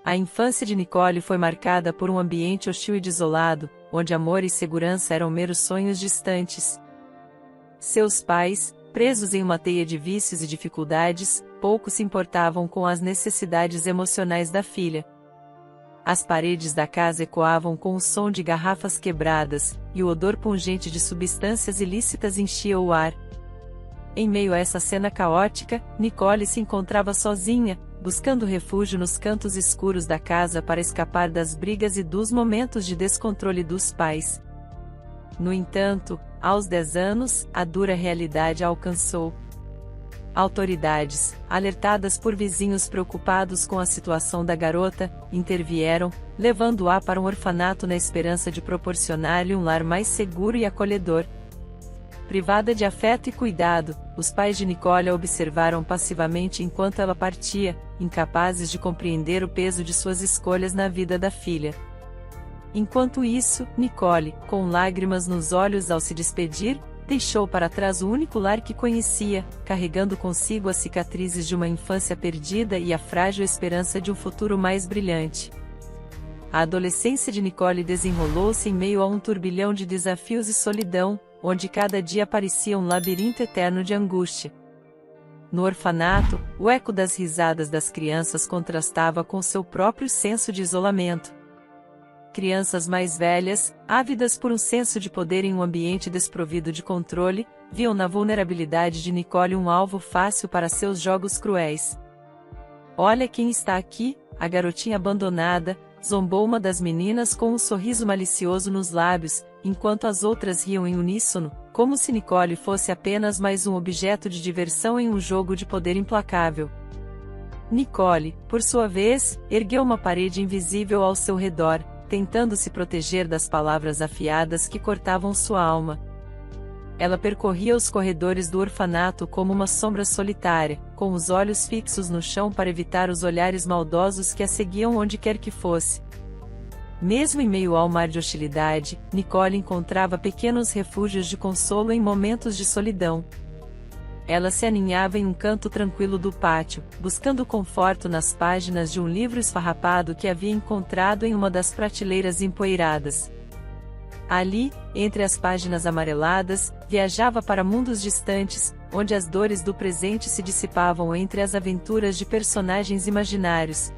A infância de Nicole foi marcada por um ambiente hostil e desolado, onde amor e segurança eram meros sonhos distantes. Seus pais, presos em uma teia de vícios e dificuldades, pouco se importavam com as necessidades emocionais da filha. As paredes da casa ecoavam com o som de garrafas quebradas, e o odor pungente de substâncias ilícitas enchia o ar. Em meio a essa cena caótica, Nicole se encontrava sozinha, buscando refúgio nos cantos escuros da casa para escapar das brigas e dos momentos de descontrole dos pais. No entanto, aos 10 anos, a dura realidade a alcançou. Autoridades, alertadas por vizinhos preocupados com a situação da garota, intervieram, levando-a para um orfanato na esperança de proporcionar-lhe um lar mais seguro e acolhedor. Privada de afeto e cuidado, os pais de Nicole a observaram passivamente enquanto ela partia, incapazes de compreender o peso de suas escolhas na vida da filha. Enquanto isso, Nicole, com lágrimas nos olhos ao se despedir, deixou para trás o único lar que conhecia, carregando consigo as cicatrizes de uma infância perdida e a frágil esperança de um futuro mais brilhante. A adolescência de Nicole desenrolou-se em meio a um turbilhão de desafios e solidão, onde cada dia parecia um labirinto eterno de angústia. No orfanato, o eco das risadas das crianças contrastava com seu próprio senso de isolamento. Crianças mais velhas, ávidas por um senso de poder em um ambiente desprovido de controle, viam na vulnerabilidade de Nicole um alvo fácil para seus jogos cruéis. "Olha quem está aqui", a garotinha abandonada, zombou uma das meninas com um sorriso malicioso nos lábios, enquanto as outras riam em uníssono, como se Nicole fosse apenas mais um objeto de diversão em um jogo de poder implacável. Nicole, por sua vez, ergueu uma parede invisível ao seu redor, tentando se proteger das palavras afiadas que cortavam sua alma. Ela percorria os corredores do orfanato como uma sombra solitária, com os olhos fixos no chão para evitar os olhares maldosos que a seguiam onde quer que fosse. Mesmo em meio ao mar de hostilidade, Nicole encontrava pequenos refúgios de consolo em momentos de solidão. Ela se aninhava em um canto tranquilo do pátio, buscando conforto nas páginas de um livro esfarrapado que havia encontrado em uma das prateleiras empoeiradas. Ali, entre as páginas amareladas, viajava para mundos distantes, onde as dores do presente se dissipavam entre as aventuras de personagens imaginários.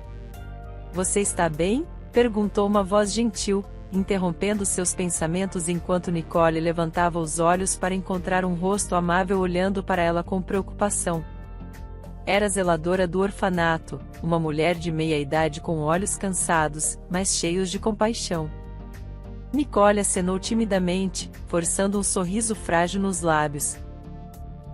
"Você está bem?", perguntou uma voz gentil, interrompendo seus pensamentos enquanto Nicole levantava os olhos para encontrar um rosto amável olhando para ela com preocupação. Era a zeladora do orfanato, uma mulher de meia-idade com olhos cansados, mas cheios de compaixão. Nicole acenou timidamente, forçando um sorriso frágil nos lábios.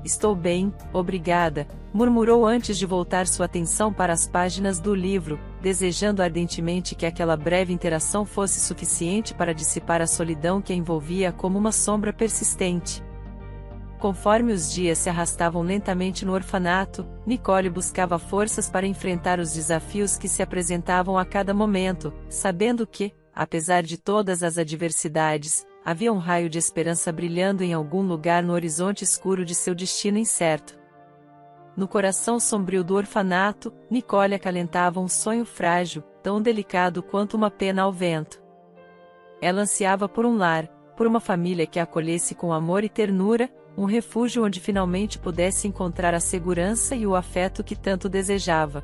"Estou bem, obrigada", murmurou antes de voltar sua atenção para as páginas do livro, desejando ardentemente que aquela breve interação fosse suficiente para dissipar a solidão que a envolvia como uma sombra persistente. Conforme os dias se arrastavam lentamente no orfanato, Nicole buscava forças para enfrentar os desafios que se apresentavam a cada momento, sabendo que, apesar de todas as adversidades, havia um raio de esperança brilhando em algum lugar no horizonte escuro de seu destino incerto. No coração sombrio do orfanato, Nicole acalentava um sonho frágil, tão delicado quanto uma pena ao vento. Ela ansiava por um lar, por uma família que a acolhesse com amor e ternura, um refúgio onde finalmente pudesse encontrar a segurança e o afeto que tanto desejava.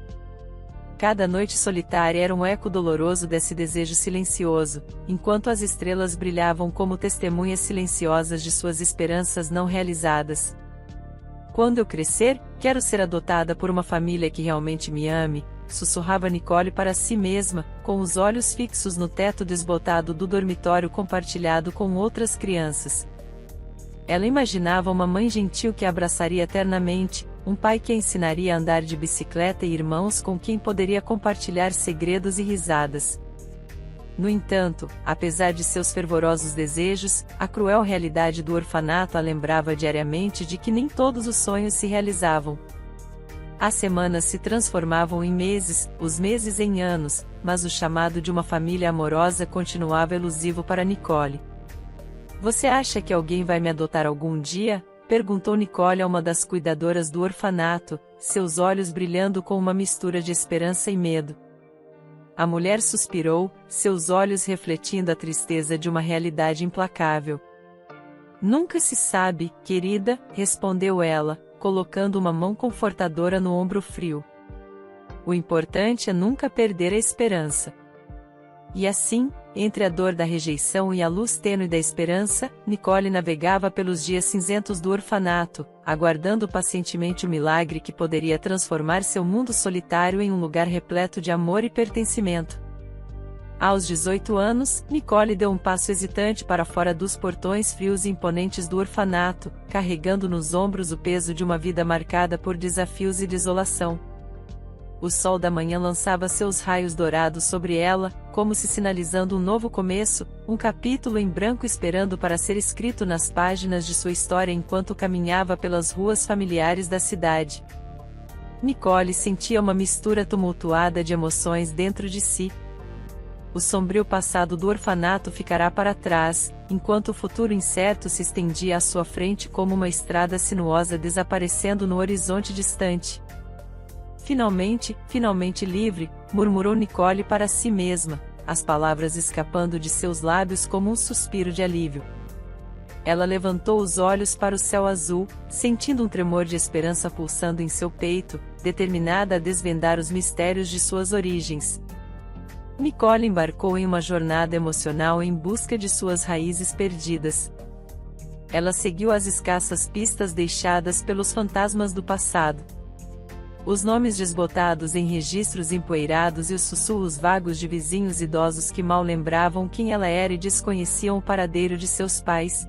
Cada noite solitária era um eco doloroso desse desejo silencioso, enquanto as estrelas brilhavam como testemunhas silenciosas de suas esperanças não realizadas. "Quando eu crescer, quero ser adotada por uma família que realmente me ame", sussurrava Nicole para si mesma, com os olhos fixos no teto desbotado do dormitório compartilhado com outras crianças. Ela imaginava uma mãe gentil que a abraçaria eternamente, um pai que a ensinaria a andar de bicicleta e irmãos com quem poderia compartilhar segredos e risadas. No entanto, apesar de seus fervorosos desejos, a cruel realidade do orfanato a lembrava diariamente de que nem todos os sonhos se realizavam. As semanas se transformavam em meses, os meses em anos, mas o chamado de uma família amorosa continuava elusivo para Nicole. "Você acha que alguém vai me adotar algum dia?", perguntou Nicole a uma das cuidadoras do orfanato, seus olhos brilhando com uma mistura de esperança e medo. A mulher suspirou, seus olhos refletindo a tristeza de uma realidade implacável. Nunca se sabe, querida, respondeu ela, colocando uma mão confortadora no ombro frio. O importante é nunca perder a esperança. E assim, entre a dor da rejeição e a luz tênue da esperança, Nicole navegava pelos dias cinzentos do orfanato, aguardando pacientemente o milagre que poderia transformar seu mundo solitário em um lugar repleto de amor e pertencimento. Aos 18 anos, Nicole deu um passo hesitante para fora dos portões frios e imponentes do orfanato, carregando nos ombros o peso de uma vida marcada por desafios e desolação. O sol da manhã lançava seus raios dourados sobre ela, como se sinalizando um novo começo, um capítulo em branco esperando para ser escrito nas páginas de sua história enquanto caminhava pelas ruas familiares da cidade. Nicole sentia uma mistura tumultuada de emoções dentro de si. O sombrio passado do orfanato ficará para trás, enquanto o futuro incerto se estendia à sua frente como uma estrada sinuosa desaparecendo no horizonte distante. Finalmente livre, murmurou Nicole para si mesma, as palavras escapando de seus lábios como um suspiro de alívio. Ela levantou os olhos para o céu azul, sentindo um tremor de esperança pulsando em seu peito, determinada a desvendar os mistérios de suas origens. Nicole embarcou em uma jornada emocional em busca de suas raízes perdidas. Ela seguiu as escassas pistas deixadas pelos fantasmas do passado. Os nomes desbotados em registros empoeirados e os sussurros vagos de vizinhos idosos que mal lembravam quem ela era e desconheciam o paradeiro de seus pais.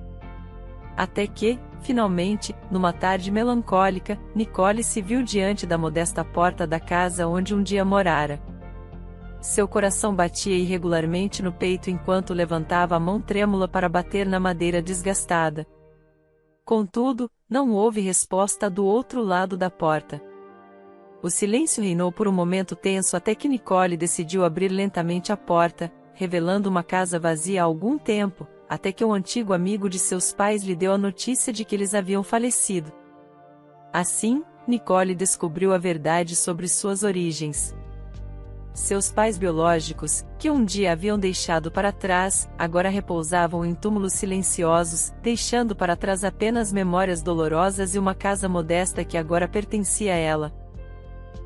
Até que, finalmente, numa tarde melancólica, Nicole se viu diante da modesta porta da casa onde um dia morara. Seu coração batia irregularmente no peito enquanto levantava a mão trêmula para bater na madeira desgastada. Contudo, não houve resposta do outro lado da porta. O silêncio reinou por um momento tenso até que Nicole decidiu abrir lentamente a porta, revelando uma casa vazia há algum tempo, até que um antigo amigo de seus pais lhe deu a notícia de que eles haviam falecido. Assim, Nicole descobriu a verdade sobre suas origens. Seus pais biológicos, que um dia haviam deixado para trás, agora repousavam em túmulos silenciosos, deixando para trás apenas memórias dolorosas e uma casa modesta que agora pertencia a ela.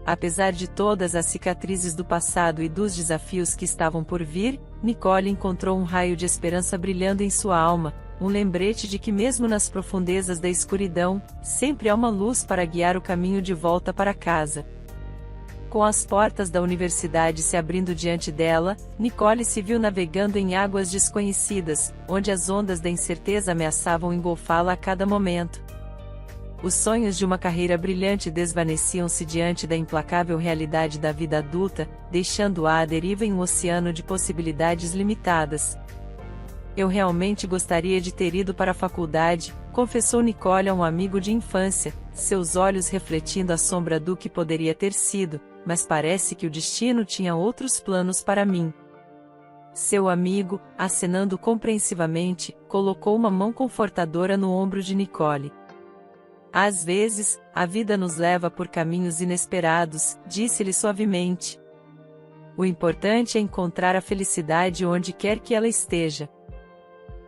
Apesar de todas as cicatrizes do passado e dos desafios que estavam por vir, Nicole encontrou um raio de esperança brilhando em sua alma, um lembrete de que mesmo nas profundezas da escuridão, sempre há uma luz para guiar o caminho de volta para casa. Com as portas da universidade se abrindo diante dela, Nicole se viu navegando em águas desconhecidas, onde as ondas da incerteza ameaçavam engolfá-la a cada momento. Os sonhos de uma carreira brilhante desvaneciam-se diante da implacável realidade da vida adulta, deixando-a à deriva em um oceano de possibilidades limitadas. Eu realmente gostaria de ter ido para a faculdade, confessou Nicole a um amigo de infância, seus olhos refletindo a sombra do que poderia ter sido, mas parece que o destino tinha outros planos para mim. Seu amigo, acenando compreensivamente, colocou uma mão confortadora no ombro de Nicole. Às vezes, a vida nos leva por caminhos inesperados, disse-lhe suavemente. O importante é encontrar a felicidade onde quer que ela esteja.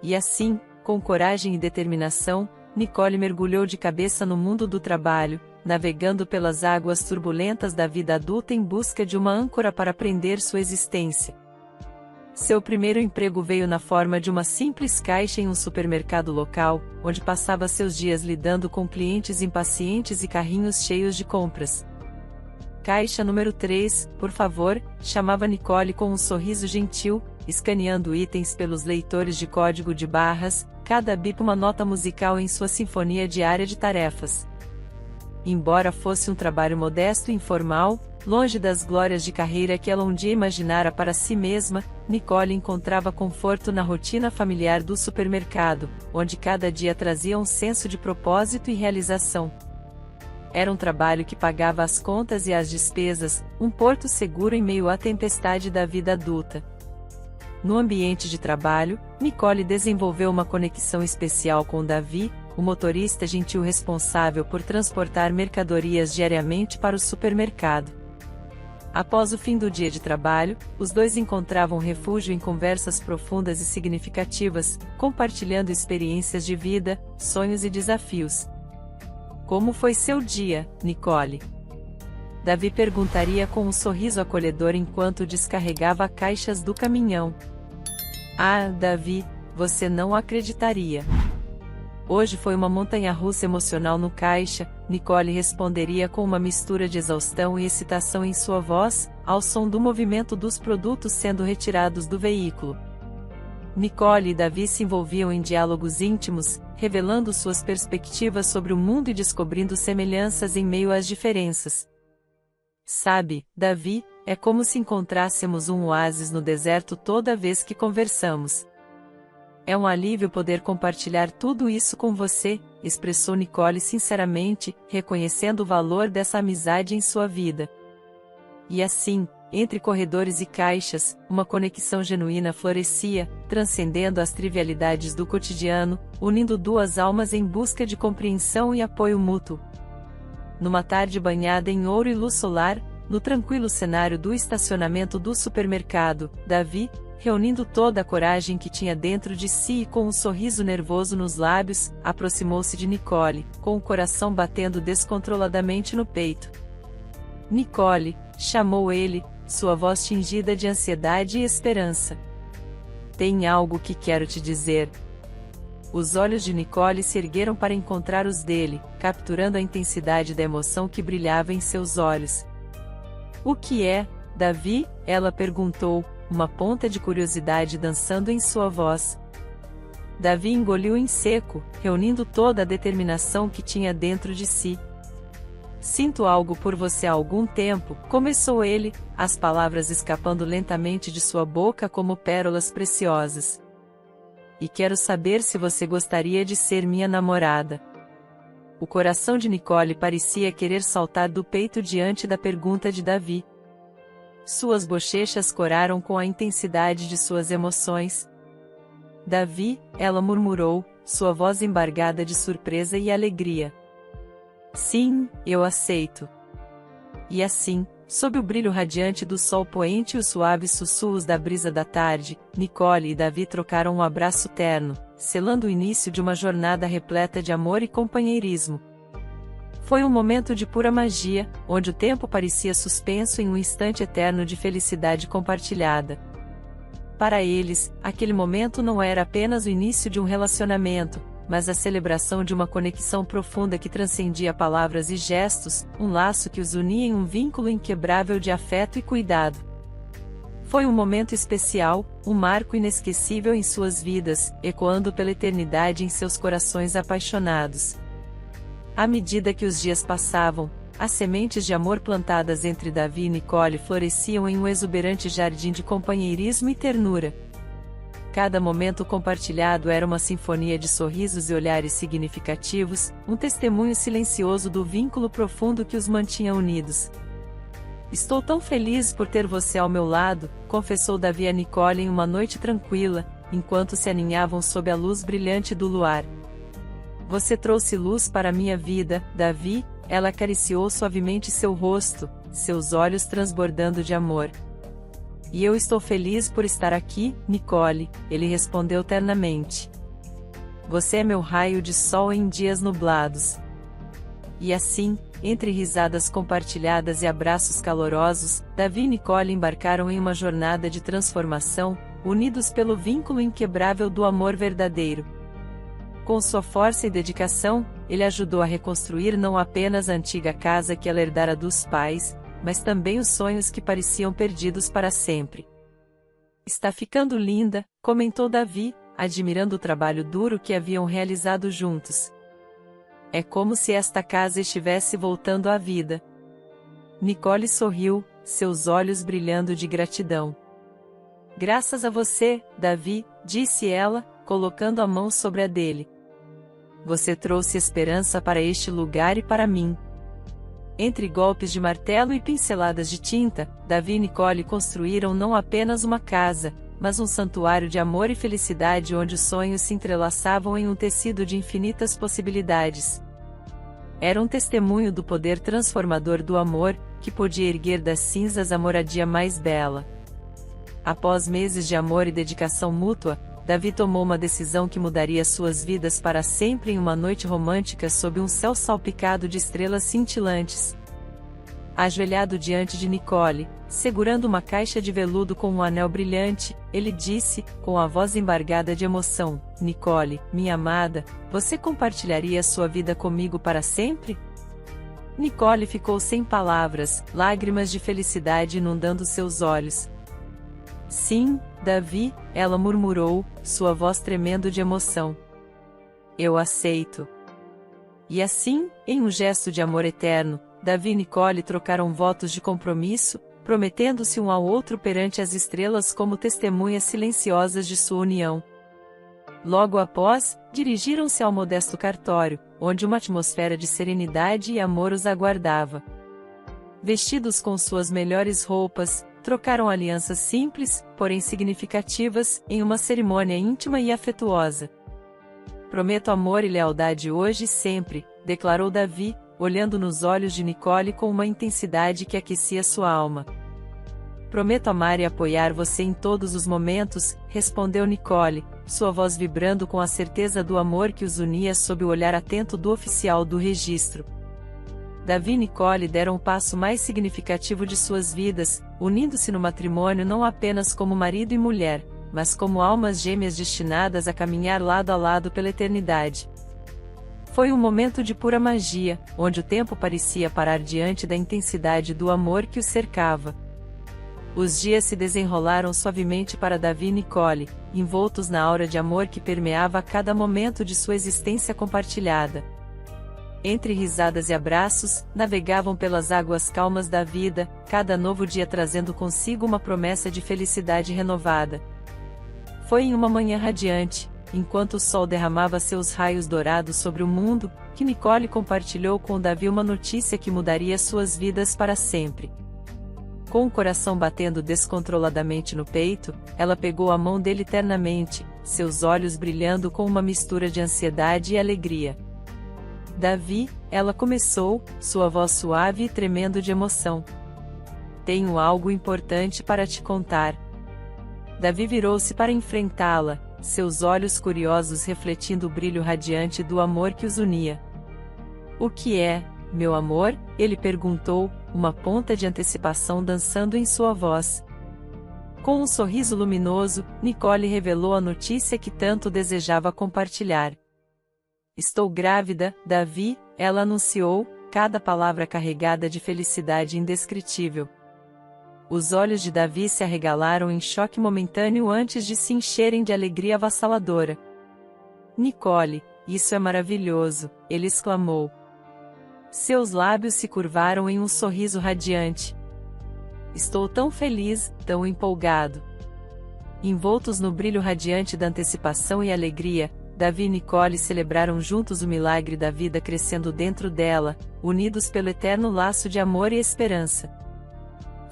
E assim, com coragem e determinação, Nicole mergulhou de cabeça no mundo do trabalho, navegando pelas águas turbulentas da vida adulta em busca de uma âncora para prender sua existência. Seu primeiro emprego veio na forma de uma simples caixa em um supermercado local, onde passava seus dias lidando com clientes impacientes e carrinhos cheios de compras. Caixa número 3, por favor, chamava Nicole com um sorriso gentil, escaneando itens pelos leitores de código de barras, cada bip uma nota musical em sua sinfonia diária de tarefas. Embora fosse um trabalho modesto e informal, longe das glórias de carreira que ela um dia imaginara para si mesma, Nicole encontrava conforto na rotina familiar do supermercado, onde cada dia trazia um senso de propósito e realização. Era um trabalho que pagava as contas e as despesas, um porto seguro em meio à tempestade da vida adulta. No ambiente de trabalho, Nicole desenvolveu uma conexão especial com Davi, o motorista gentil responsável por transportar mercadorias diariamente para o supermercado. Após o fim do dia de trabalho, os dois encontravam refúgio em conversas profundas e significativas, compartilhando experiências de vida, sonhos e desafios. Como foi seu dia, Nicole? Davi perguntaria com um sorriso acolhedor enquanto descarregava caixas do caminhão. Ah, Davi, você não acreditaria. Hoje foi uma montanha-russa emocional no caixa, Nicole responderia com uma mistura de exaustão e excitação em sua voz, ao som do movimento dos produtos sendo retirados do veículo. Nicole e Davi se envolviam em diálogos íntimos, revelando suas perspectivas sobre o mundo e descobrindo semelhanças em meio às diferenças. Sabe, Davi, é como se encontrássemos um oásis no deserto toda vez que conversamos. É um alívio poder compartilhar tudo isso com você, expressou Nicole sinceramente, reconhecendo o valor dessa amizade em sua vida. E assim, entre corredores e caixas, uma conexão genuína florescia, transcendendo as trivialidades do cotidiano, unindo duas almas em busca de compreensão e apoio mútuo. Numa tarde banhada em ouro e luz solar, no tranquilo cenário do estacionamento do supermercado, Davi, reunindo toda a coragem que tinha dentro de si e com um sorriso nervoso nos lábios, aproximou-se de Nicole, com o coração batendo descontroladamente no peito. Nicole, chamou ele, sua voz tingida de ansiedade e esperança. Tem algo que quero te dizer. Os olhos de Nicole se ergueram para encontrar os dele, capturando a intensidade da emoção que brilhava em seus olhos. O que é, Davi? Ela perguntou, uma ponta de curiosidade dançando em sua voz. Davi engoliu em seco, reunindo toda a determinação que tinha dentro de si. Sinto algo por você há algum tempo, começou ele, as palavras escapando lentamente de sua boca como pérolas preciosas. E quero saber se você gostaria de ser minha namorada. O coração de Nicole parecia querer saltar do peito diante da pergunta de Davi. Suas bochechas coraram com a intensidade de suas emoções. Davi, ela murmurou, sua voz embargada de surpresa e alegria. Sim, eu aceito. E assim, sob o brilho radiante do sol poente e os suaves sussurros da brisa da tarde, Nicole e Davi trocaram um abraço terno, selando o início de uma jornada repleta de amor e companheirismo. Foi um momento de pura magia, onde o tempo parecia suspenso em um instante eterno de felicidade compartilhada. Para eles, aquele momento não era apenas o início de um relacionamento, mas a celebração de uma conexão profunda que transcendia palavras e gestos, um laço que os unia em um vínculo inquebrável de afeto e cuidado. Foi um momento especial, um marco inesquecível em suas vidas, ecoando pela eternidade em seus corações apaixonados. À medida que os dias passavam, as sementes de amor plantadas entre Davi e Nicole floresciam em um exuberante jardim de companheirismo e ternura. Cada momento compartilhado era uma sinfonia de sorrisos e olhares significativos, um testemunho silencioso do vínculo profundo que os mantinha unidos. Estou tão feliz por ter você ao meu lado, confessou Davi a Nicole em uma noite tranquila, enquanto se aninhavam sob a luz brilhante do luar. Você trouxe luz para minha vida, Davi, ela acariciou suavemente seu rosto, seus olhos transbordando de amor. E eu estou feliz por estar aqui, Nicole, ele respondeu ternamente. Você é meu raio de sol em dias nublados. E assim, entre risadas compartilhadas e abraços calorosos, Davi e Nicole embarcaram em uma jornada de transformação, unidos pelo vínculo inquebrável do amor verdadeiro. Com sua força e dedicação, ele ajudou a reconstruir não apenas a antiga casa que ela herdara dos pais, mas também os sonhos que pareciam perdidos para sempre. Está ficando linda, comentou Davi, admirando o trabalho duro que haviam realizado juntos. É como se esta casa estivesse voltando à vida. Nicole sorriu, seus olhos brilhando de gratidão. Graças a você, Davi, disse ela, colocando a mão sobre a dele. Você trouxe esperança para este lugar e para mim. Entre golpes de martelo e pinceladas de tinta, Davi e Nicole construíram não apenas uma casa, mas um santuário de amor e felicidade onde os sonhos se entrelaçavam em um tecido de infinitas possibilidades. Era um testemunho do poder transformador do amor, que podia erguer das cinzas a moradia mais bela. Após meses de amor e dedicação mútua, Davi tomou uma decisão que mudaria suas vidas para sempre em uma noite romântica sob um céu salpicado de estrelas cintilantes. Ajoelhado diante de Nicole, segurando uma caixa de veludo com um anel brilhante, ele disse, com a voz embargada de emoção: "Nicole, minha amada, você compartilharia sua vida comigo para sempre?" Nicole ficou sem palavras, lágrimas de felicidade inundando seus olhos. "Sim, Davi", ela murmurou, sua voz tremendo de emoção. "Eu aceito." E assim, em um gesto de amor eterno, Davi e Nicole trocaram votos de compromisso, prometendo-se um ao outro perante as estrelas como testemunhas silenciosas de sua união. Logo após, dirigiram-se ao modesto cartório, onde uma atmosfera de serenidade e amor os aguardava. Vestidos com suas melhores roupas, trocaram alianças simples, porém significativas, em uma cerimônia íntima e afetuosa. "Prometo amor e lealdade hoje e sempre", declarou Davi, olhando nos olhos de Nicole com uma intensidade que aquecia sua alma. "Prometo amar e apoiar você em todos os momentos", respondeu Nicole, sua voz vibrando com a certeza do amor que os unia sob o olhar atento do oficial do registro. Davi e Nicole deram o passo mais significativo de suas vidas, unindo-se no matrimônio não apenas como marido e mulher, mas como almas gêmeas destinadas a caminhar lado a lado pela eternidade. Foi um momento de pura magia, onde o tempo parecia parar diante da intensidade do amor que os cercava. Os dias se desenrolaram suavemente para Davi e Nicole, envoltos na aura de amor que permeava a cada momento de sua existência compartilhada. Entre risadas e abraços, navegavam pelas águas calmas da vida, cada novo dia trazendo consigo uma promessa de felicidade renovada. Foi em uma manhã radiante, enquanto o sol derramava seus raios dourados sobre o mundo, que Nicole compartilhou com Davi uma notícia que mudaria suas vidas para sempre. Com o coração batendo descontroladamente no peito, ela pegou a mão dele ternamente, seus olhos brilhando com uma mistura de ansiedade e alegria. "Davi", ela começou, sua voz suave e tremendo de emoção. "Tenho algo importante para te contar." Davi virou-se para enfrentá-la, seus olhos curiosos refletindo o brilho radiante do amor que os unia. "O que é, meu amor?", ele perguntou, uma ponta de antecipação dançando em sua voz. Com um sorriso luminoso, Nicole revelou a notícia que tanto desejava compartilhar. "Estou grávida, Davi", ela anunciou, cada palavra carregada de felicidade indescritível. Os olhos de Davi se arregalaram em choque momentâneo antes de se encherem de alegria avassaladora. "Nicole, isso é maravilhoso", ele exclamou. Seus lábios se curvaram em um sorriso radiante. "Estou tão feliz, tão empolgado." Envoltos no brilho radiante da antecipação e alegria, Davi e Nicole celebraram juntos o milagre da vida crescendo dentro dela, unidos pelo eterno laço de amor e esperança.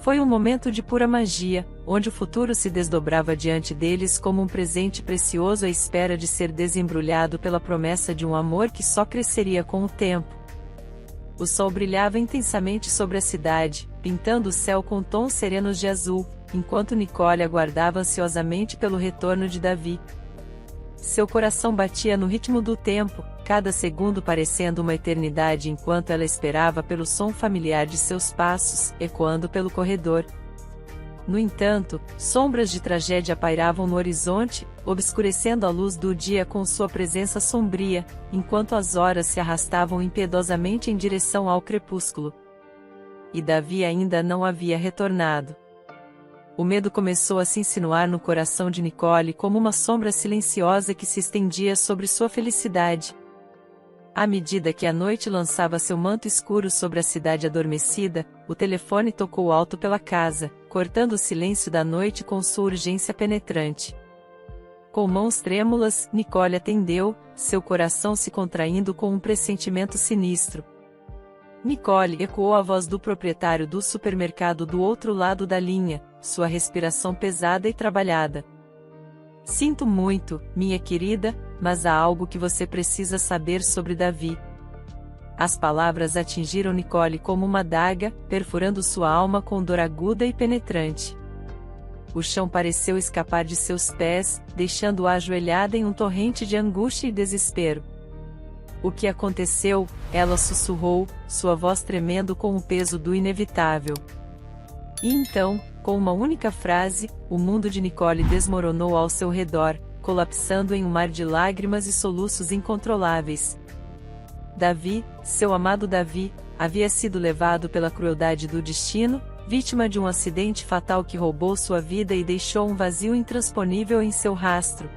Foi um momento de pura magia, onde o futuro se desdobrava diante deles como um presente precioso à espera de ser desembrulhado pela promessa de um amor que só cresceria com o tempo. O sol brilhava intensamente sobre a cidade, pintando o céu com tons serenos de azul, enquanto Nicole aguardava ansiosamente pelo retorno de Davi. Seu coração batia no ritmo do tempo, cada segundo parecendo uma eternidade enquanto ela esperava pelo som familiar de seus passos, ecoando pelo corredor. No entanto, sombras de tragédia pairavam no horizonte, obscurecendo a luz do dia com sua presença sombria, enquanto as horas se arrastavam impiedosamente em direção ao crepúsculo. E Davi ainda não havia retornado. O medo começou a se insinuar no coração de Nicole como uma sombra silenciosa que se estendia sobre sua felicidade. À medida que a noite lançava seu manto escuro sobre a cidade adormecida, o telefone tocou alto pela casa, cortando o silêncio da noite com sua urgência penetrante. Com mãos trêmulas, Nicole atendeu, seu coração se contraindo com um pressentimento sinistro. Nicole, ecoou a voz do proprietário do supermercado do outro lado da linha, sua respiração pesada e trabalhada. "Sinto muito, minha querida, mas há algo que você precisa saber sobre Davi." As palavras atingiram Nicole como uma adaga, perfurando sua alma com dor aguda e penetrante. O chão pareceu escapar de seus pés, deixando-a ajoelhada em um torrente de angústia e desespero. O que aconteceu? Ela sussurrou, sua voz tremendo com o peso do inevitável. E então, com uma única frase, o mundo de Nicole desmoronou ao seu redor, colapsando em um mar de lágrimas e soluços incontroláveis. Davi, seu amado Davi, havia sido levado pela crueldade do destino, vítima de um acidente fatal que roubou sua vida e deixou um vazio intransponível em seu rastro.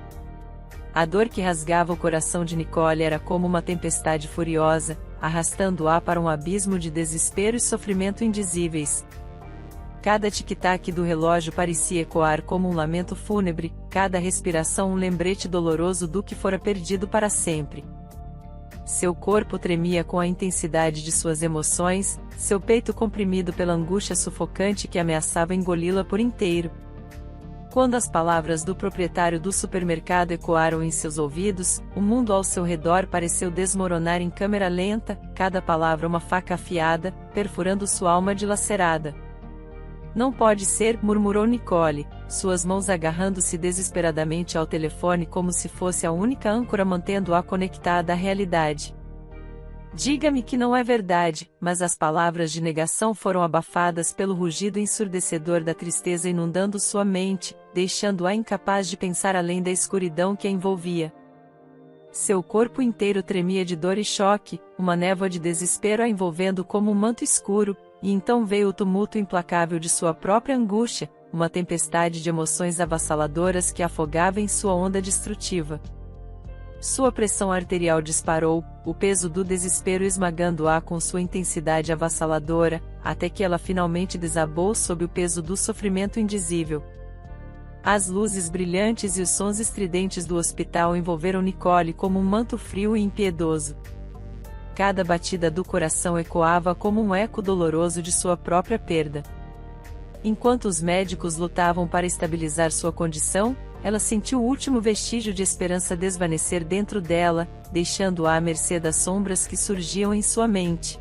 A dor que rasgava o coração de Nicole era como uma tempestade furiosa, arrastando-a para um abismo de desespero e sofrimento indizíveis. Cada tic-tac do relógio parecia ecoar como um lamento fúnebre, cada respiração um lembrete doloroso do que fora perdido para sempre. Seu corpo tremia com a intensidade de suas emoções, seu peito comprimido pela angústia sufocante que ameaçava engoli-la por inteiro. Quando as palavras do proprietário do supermercado ecoaram em seus ouvidos, o mundo ao seu redor pareceu desmoronar em câmera lenta, cada palavra uma faca afiada, perfurando sua alma dilacerada. Não pode ser, murmurou Nicole, suas mãos agarrando-se desesperadamente ao telefone como se fosse a única âncora mantendo-a conectada à realidade. Diga-me que não é verdade, mas as palavras de negação foram abafadas pelo rugido ensurdecedor da tristeza inundando sua mente, deixando-a incapaz de pensar além da escuridão que a envolvia. Seu corpo inteiro tremia de dor e choque, uma névoa de desespero a envolvendo como um manto escuro, e então veio o tumulto implacável de sua própria angústia, uma tempestade de emoções avassaladoras que afogava em sua onda destrutiva. Sua pressão arterial disparou, o peso do desespero esmagando-a com sua intensidade avassaladora, até que ela finalmente desabou sob o peso do sofrimento indizível. As luzes brilhantes e os sons estridentes do hospital envolveram Nicole como um manto frio e impiedoso. Cada batida do coração ecoava como um eco doloroso de sua própria perda. Enquanto os médicos lutavam para estabilizar sua condição, ela sentiu o último vestígio de esperança desvanecer dentro dela, deixando-a à mercê das sombras que surgiam em sua mente.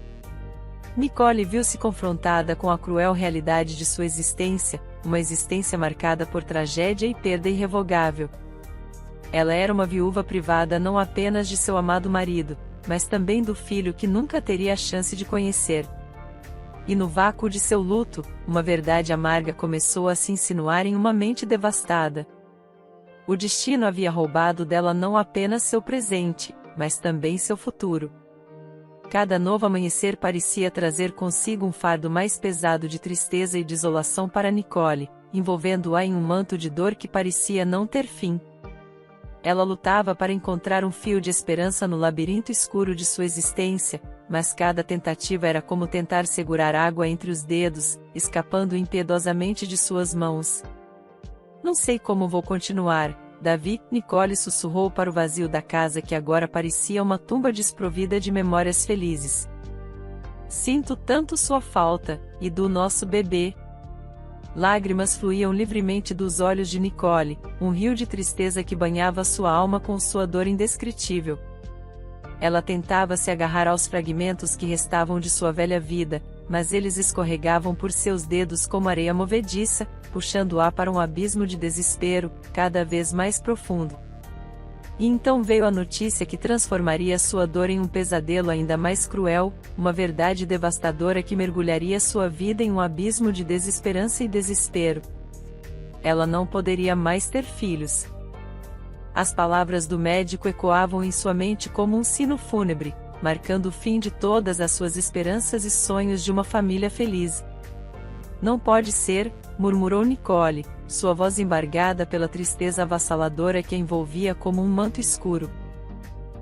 Nicole viu-se confrontada com a cruel realidade de sua existência, uma existência marcada por tragédia e perda irrevogável. Ela era uma viúva privada não apenas de seu amado marido, mas também do filho que nunca teria a chance de conhecer. E no vácuo de seu luto, uma verdade amarga começou a se insinuar em uma mente devastada. O destino havia roubado dela não apenas seu presente, mas também seu futuro. Cada novo amanhecer parecia trazer consigo um fardo mais pesado de tristeza e desolação para Nicole, envolvendo-a em um manto de dor que parecia não ter fim. Ela lutava para encontrar um fio de esperança no labirinto escuro de sua existência, mas cada tentativa era como tentar segurar água entre os dedos, escapando impiedosamente de suas mãos. Não sei como vou continuar, Davi, Nicole sussurrou para o vazio da casa que agora parecia uma tumba desprovida de memórias felizes. Sinto tanto sua falta, e do nosso bebê. Lágrimas fluíam livremente dos olhos de Nicole, um rio de tristeza que banhava sua alma com sua dor indescritível. Ela tentava se agarrar aos fragmentos que restavam de sua velha vida, mas eles escorregavam por seus dedos como areia movediça, puxando-a para um abismo de desespero, cada vez mais profundo. E então veio a notícia que transformaria sua dor em um pesadelo ainda mais cruel, uma verdade devastadora que mergulharia sua vida em um abismo de desesperança e desespero. Ela não poderia mais ter filhos. As palavras do médico ecoavam em sua mente como um sino fúnebre, marcando o fim de todas as suas esperanças e sonhos de uma família feliz. Não pode ser, murmurou Nicole, sua voz embargada pela tristeza avassaladora que a envolvia como um manto escuro.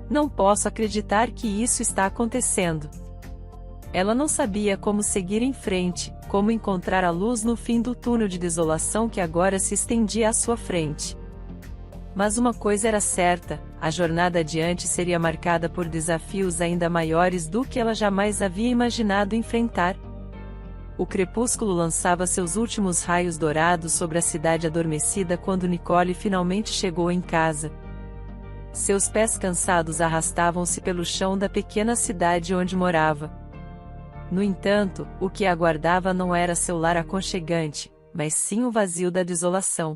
Não posso acreditar que isso está acontecendo. Ela não sabia como seguir em frente, como encontrar a luz no fim do túnel de desolação que agora se estendia à sua frente. Mas uma coisa era certa, a jornada adiante seria marcada por desafios ainda maiores do que ela jamais havia imaginado enfrentar. O crepúsculo lançava seus últimos raios dourados sobre a cidade adormecida quando Nicole finalmente chegou em casa. Seus pés cansados arrastavam-se pelo chão da pequena cidade onde morava. No entanto, o que a aguardava não era seu lar aconchegante, mas sim o vazio da desolação.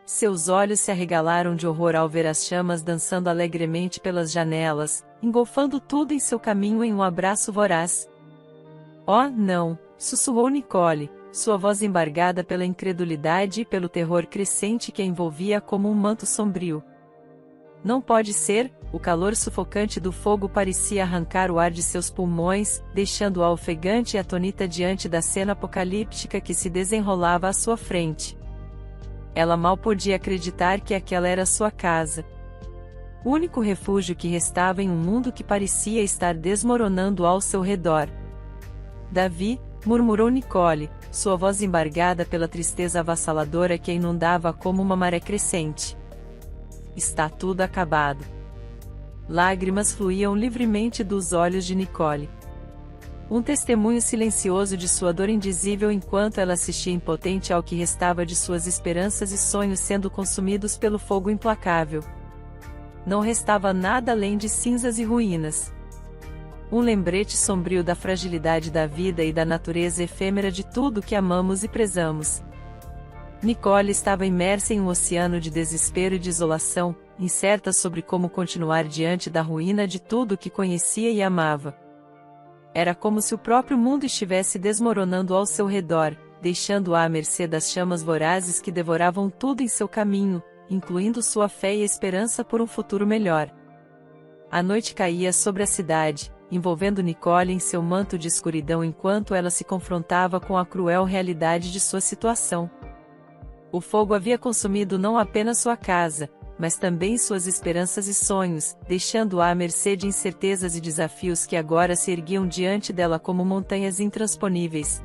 Seus olhos se arregalaram de horror ao ver as chamas dançando alegremente pelas janelas, engolfando tudo em seu caminho em um abraço voraz. Oh, não! Sussurrou Nicole, sua voz embargada pela incredulidade e pelo terror crescente que a envolvia como um manto sombrio. Não pode ser, o calor sufocante do fogo parecia arrancar o ar de seus pulmões, deixando-a ofegante e atônita diante da cena apocalíptica que se desenrolava à sua frente. Ela mal podia acreditar que aquela era sua casa. O único refúgio que restava em um mundo que parecia estar desmoronando ao seu redor. Davi, murmurou Nicole, sua voz embargada pela tristeza avassaladora que a inundava como uma maré crescente. Está tudo acabado. Lágrimas fluíam livremente dos olhos de Nicole. Um testemunho silencioso de sua dor indizível enquanto ela assistia impotente ao que restava de suas esperanças e sonhos sendo consumidos pelo fogo implacável. Não restava nada além de cinzas e ruínas. Um lembrete sombrio da fragilidade da vida e da natureza efêmera de tudo que amamos e prezamos. Nicole estava imersa em um oceano de desespero e desolação, incerta sobre como continuar diante da ruína de tudo que conhecia e amava. Era como se o próprio mundo estivesse desmoronando ao seu redor, deixando-a à mercê das chamas vorazes que devoravam tudo em seu caminho, incluindo sua fé e esperança por um futuro melhor. A noite caía sobre a cidade, envolvendo Nicole em seu manto de escuridão enquanto ela se confrontava com a cruel realidade de sua situação. O fogo havia consumido não apenas sua casa, mas também suas esperanças e sonhos, deixando-a à mercê de incertezas e desafios que agora se erguiam diante dela como montanhas intransponíveis.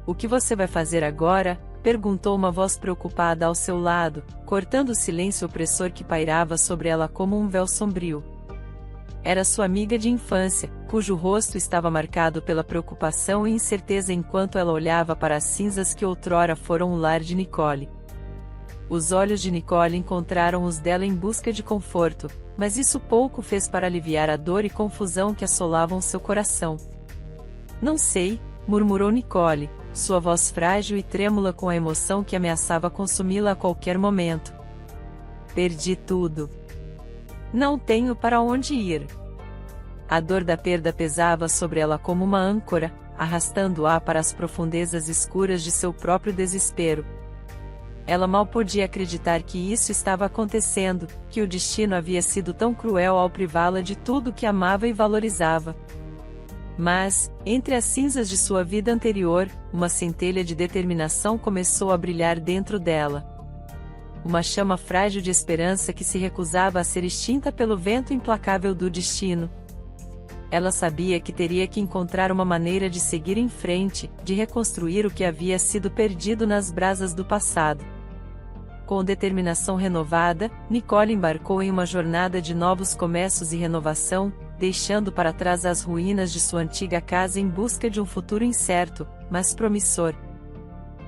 "O que você vai fazer agora?", perguntou uma voz preocupada ao seu lado, cortando o silêncio opressor que pairava sobre ela como um véu sombrio. Era sua amiga de infância, cujo rosto estava marcado pela preocupação e incerteza enquanto ela olhava para as cinzas que outrora foram o lar de Nicole. Os olhos de Nicole encontraram os dela em busca de conforto, mas isso pouco fez para aliviar a dor e confusão que assolavam seu coração. "Não sei", murmurou Nicole, sua voz frágil e trêmula com a emoção que ameaçava consumi-la a qualquer momento. "Perdi tudo. Não tenho para onde ir." A dor da perda pesava sobre ela como uma âncora, arrastando-a para as profundezas escuras de seu próprio desespero. Ela mal podia acreditar que isso estava acontecendo, que o destino havia sido tão cruel ao privá-la de tudo que amava e valorizava. Mas, entre as cinzas de sua vida anterior, uma centelha de determinação começou a brilhar dentro dela. Uma chama frágil de esperança que se recusava a ser extinta pelo vento implacável do destino. Ela sabia que teria que encontrar uma maneira de seguir em frente, de reconstruir o que havia sido perdido nas brasas do passado. Com determinação renovada, Nicole embarcou em uma jornada de novos começos e renovação, deixando para trás as ruínas de sua antiga casa em busca de um futuro incerto, mas promissor.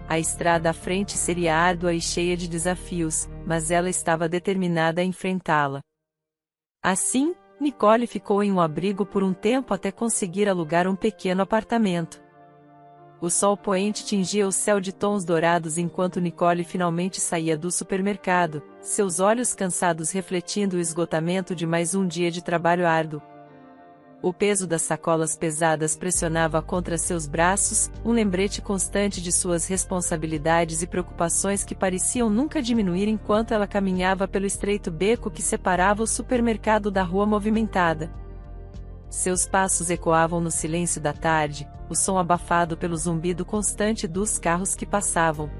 A estrada à frente seria árdua e cheia de desafios, mas ela estava determinada a enfrentá-la. Assim, Nicole ficou em um abrigo por um tempo até conseguir alugar um pequeno apartamento. O sol poente tingia o céu de tons dourados enquanto Nicole finalmente saía do supermercado, seus olhos cansados refletindo o esgotamento de mais um dia de trabalho árduo. O peso das sacolas pesadas pressionava contra seus braços, um lembrete constante de suas responsabilidades e preocupações que pareciam nunca diminuir enquanto ela caminhava pelo estreito beco que separava o supermercado da rua movimentada. Seus passos ecoavam no silêncio da tarde, o som abafado pelo zumbido constante dos carros que passavam.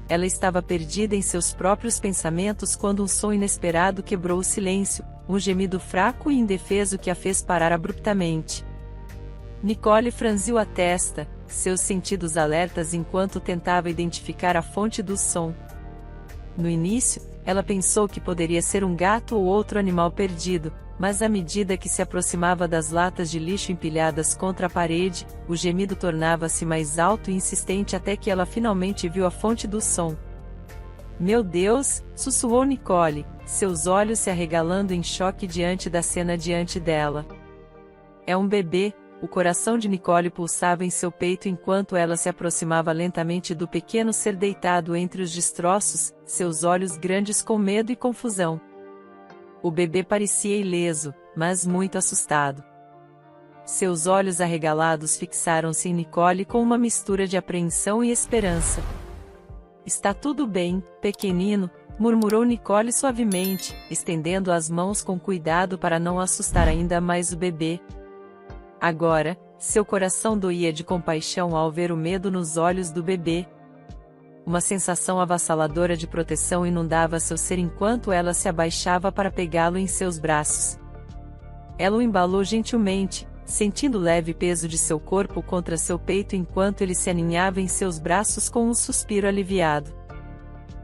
Ela estava perdida em seus próprios pensamentos quando um som inesperado quebrou o silêncio, um gemido fraco e indefeso que a fez parar abruptamente. Nicole franziu a testa, seus sentidos alertas enquanto tentava identificar a fonte do som. No início, ela pensou que poderia ser um gato ou outro animal perdido, mas à medida que se aproximava das latas de lixo empilhadas contra a parede, o gemido tornava-se mais alto e insistente até que ela finalmente viu a fonte do som. Meu Deus, sussurrou Nicole, seus olhos se arregalando em choque diante da cena diante dela. É um bebê. O coração de Nicole pulsava em seu peito enquanto ela se aproximava lentamente do pequeno ser deitado entre os destroços, seus olhos grandes com medo e confusão. O bebê parecia ileso, mas muito assustado. Seus olhos arregalados fixaram-se em Nicole com uma mistura de apreensão e esperança. Está tudo bem, pequenino, murmurou Nicole suavemente, estendendo as mãos com cuidado para não assustar ainda mais o bebê. Agora, seu coração doía de compaixão ao ver o medo nos olhos do bebê. Uma sensação avassaladora de proteção inundava seu ser enquanto ela se abaixava para pegá-lo em seus braços. Ela o embalou gentilmente, sentindo o leve peso de seu corpo contra seu peito enquanto ele se aninhava em seus braços com um suspiro aliviado.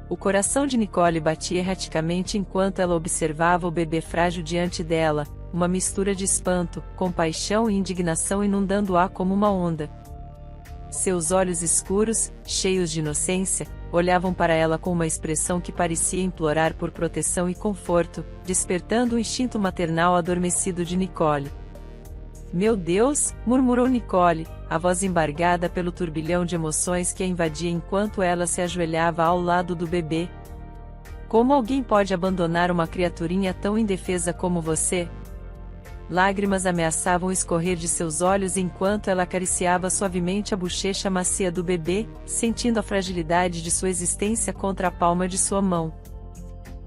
O coração de Nicole batia erraticamente enquanto ela observava o bebê frágil diante dela, uma mistura de espanto, compaixão e indignação inundando-a como uma onda. Seus olhos escuros, cheios de inocência, olhavam para ela com uma expressão que parecia implorar por proteção e conforto, despertando o instinto maternal adormecido de Nicole. Meu Deus, murmurou Nicole, a voz embargada pelo turbilhão de emoções que a invadia enquanto ela se ajoelhava ao lado do bebê. Como alguém pode abandonar uma criaturinha tão indefesa como você? Lágrimas ameaçavam escorrer de seus olhos enquanto ela acariciava suavemente a bochecha macia do bebê, sentindo a fragilidade de sua existência contra a palma de sua mão.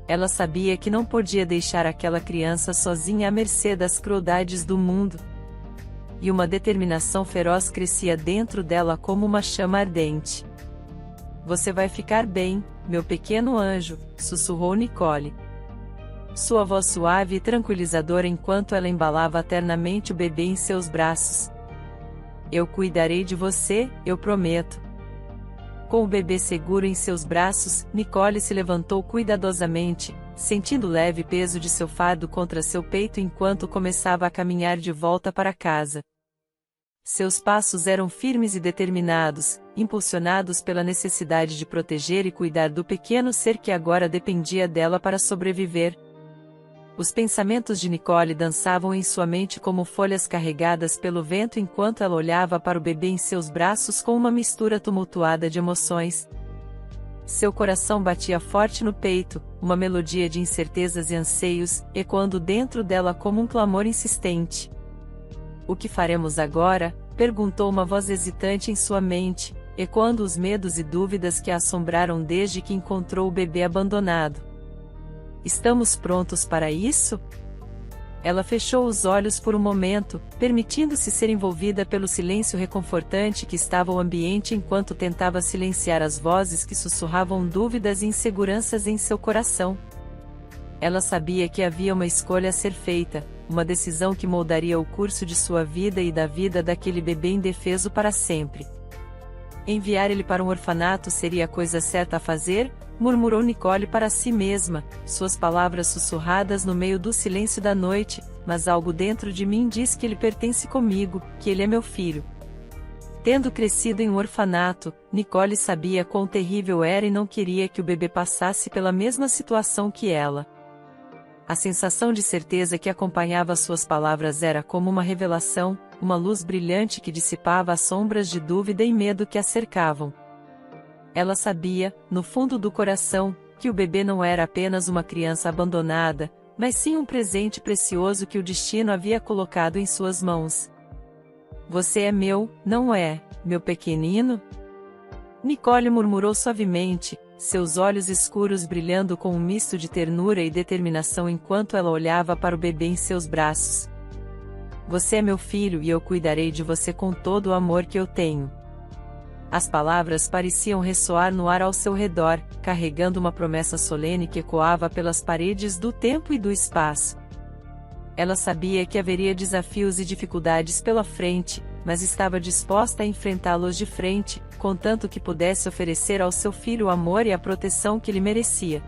Ela sabia que não podia deixar aquela criança sozinha à mercê das crueldades do mundo. E uma determinação feroz crescia dentro dela como uma chama ardente. Você vai ficar bem, meu pequeno anjo, sussurrou Nicole. Sua voz suave e tranquilizadora enquanto ela embalava ternamente o bebê em seus braços. Eu cuidarei de você, eu prometo. Com o bebê seguro em seus braços, Nicole se levantou cuidadosamente, sentindo o leve peso de seu fardo contra seu peito enquanto começava a caminhar de volta para casa. Seus passos eram firmes e determinados, impulsionados pela necessidade de proteger e cuidar do pequeno ser que agora dependia dela para sobreviver. Os pensamentos de Nicole dançavam em sua mente como folhas carregadas pelo vento enquanto ela olhava para o bebê em seus braços com uma mistura tumultuada de emoções. Seu coração batia forte no peito, uma melodia de incertezas e anseios, ecoando dentro dela como um clamor insistente. O que faremos agora? Perguntou uma voz hesitante em sua mente, ecoando os medos e dúvidas que a assombraram desde que encontrou o bebê abandonado. Estamos prontos para isso? Ela fechou os olhos por um momento, permitindo-se ser envolvida pelo silêncio reconfortante que estava o ambiente enquanto tentava silenciar as vozes que sussurravam dúvidas e inseguranças em seu coração. Ela sabia que havia uma escolha a ser feita, uma decisão que moldaria o curso de sua vida e da vida daquele bebê indefeso para sempre. Enviar ele para um orfanato seria a coisa certa a fazer? Murmurou Nicole para si mesma, suas palavras sussurradas no meio do silêncio da noite, mas algo dentro de mim diz que ele pertence comigo, que ele é meu filho. Tendo crescido em um orfanato, Nicole sabia quão terrível era e não queria que o bebê passasse pela mesma situação que ela. A sensação de certeza que acompanhava suas palavras era como uma revelação, uma luz brilhante que dissipava as sombras de dúvida e medo que a cercavam. Ela sabia, no fundo do coração, que o bebê não era apenas uma criança abandonada, mas sim um presente precioso que o destino havia colocado em suas mãos. Você é meu, não é, meu pequenino? Nicole murmurou suavemente, seus olhos escuros brilhando com um misto de ternura e determinação enquanto ela olhava para o bebê em seus braços. Você é meu filho e eu cuidarei de você com todo o amor que eu tenho. As palavras pareciam ressoar no ar ao seu redor, carregando uma promessa solene que ecoava pelas paredes do tempo e do espaço. Ela sabia que haveria desafios e dificuldades pela frente, mas estava disposta a enfrentá-los de frente, contanto que pudesse oferecer ao seu filho o amor e a proteção que lhe merecia.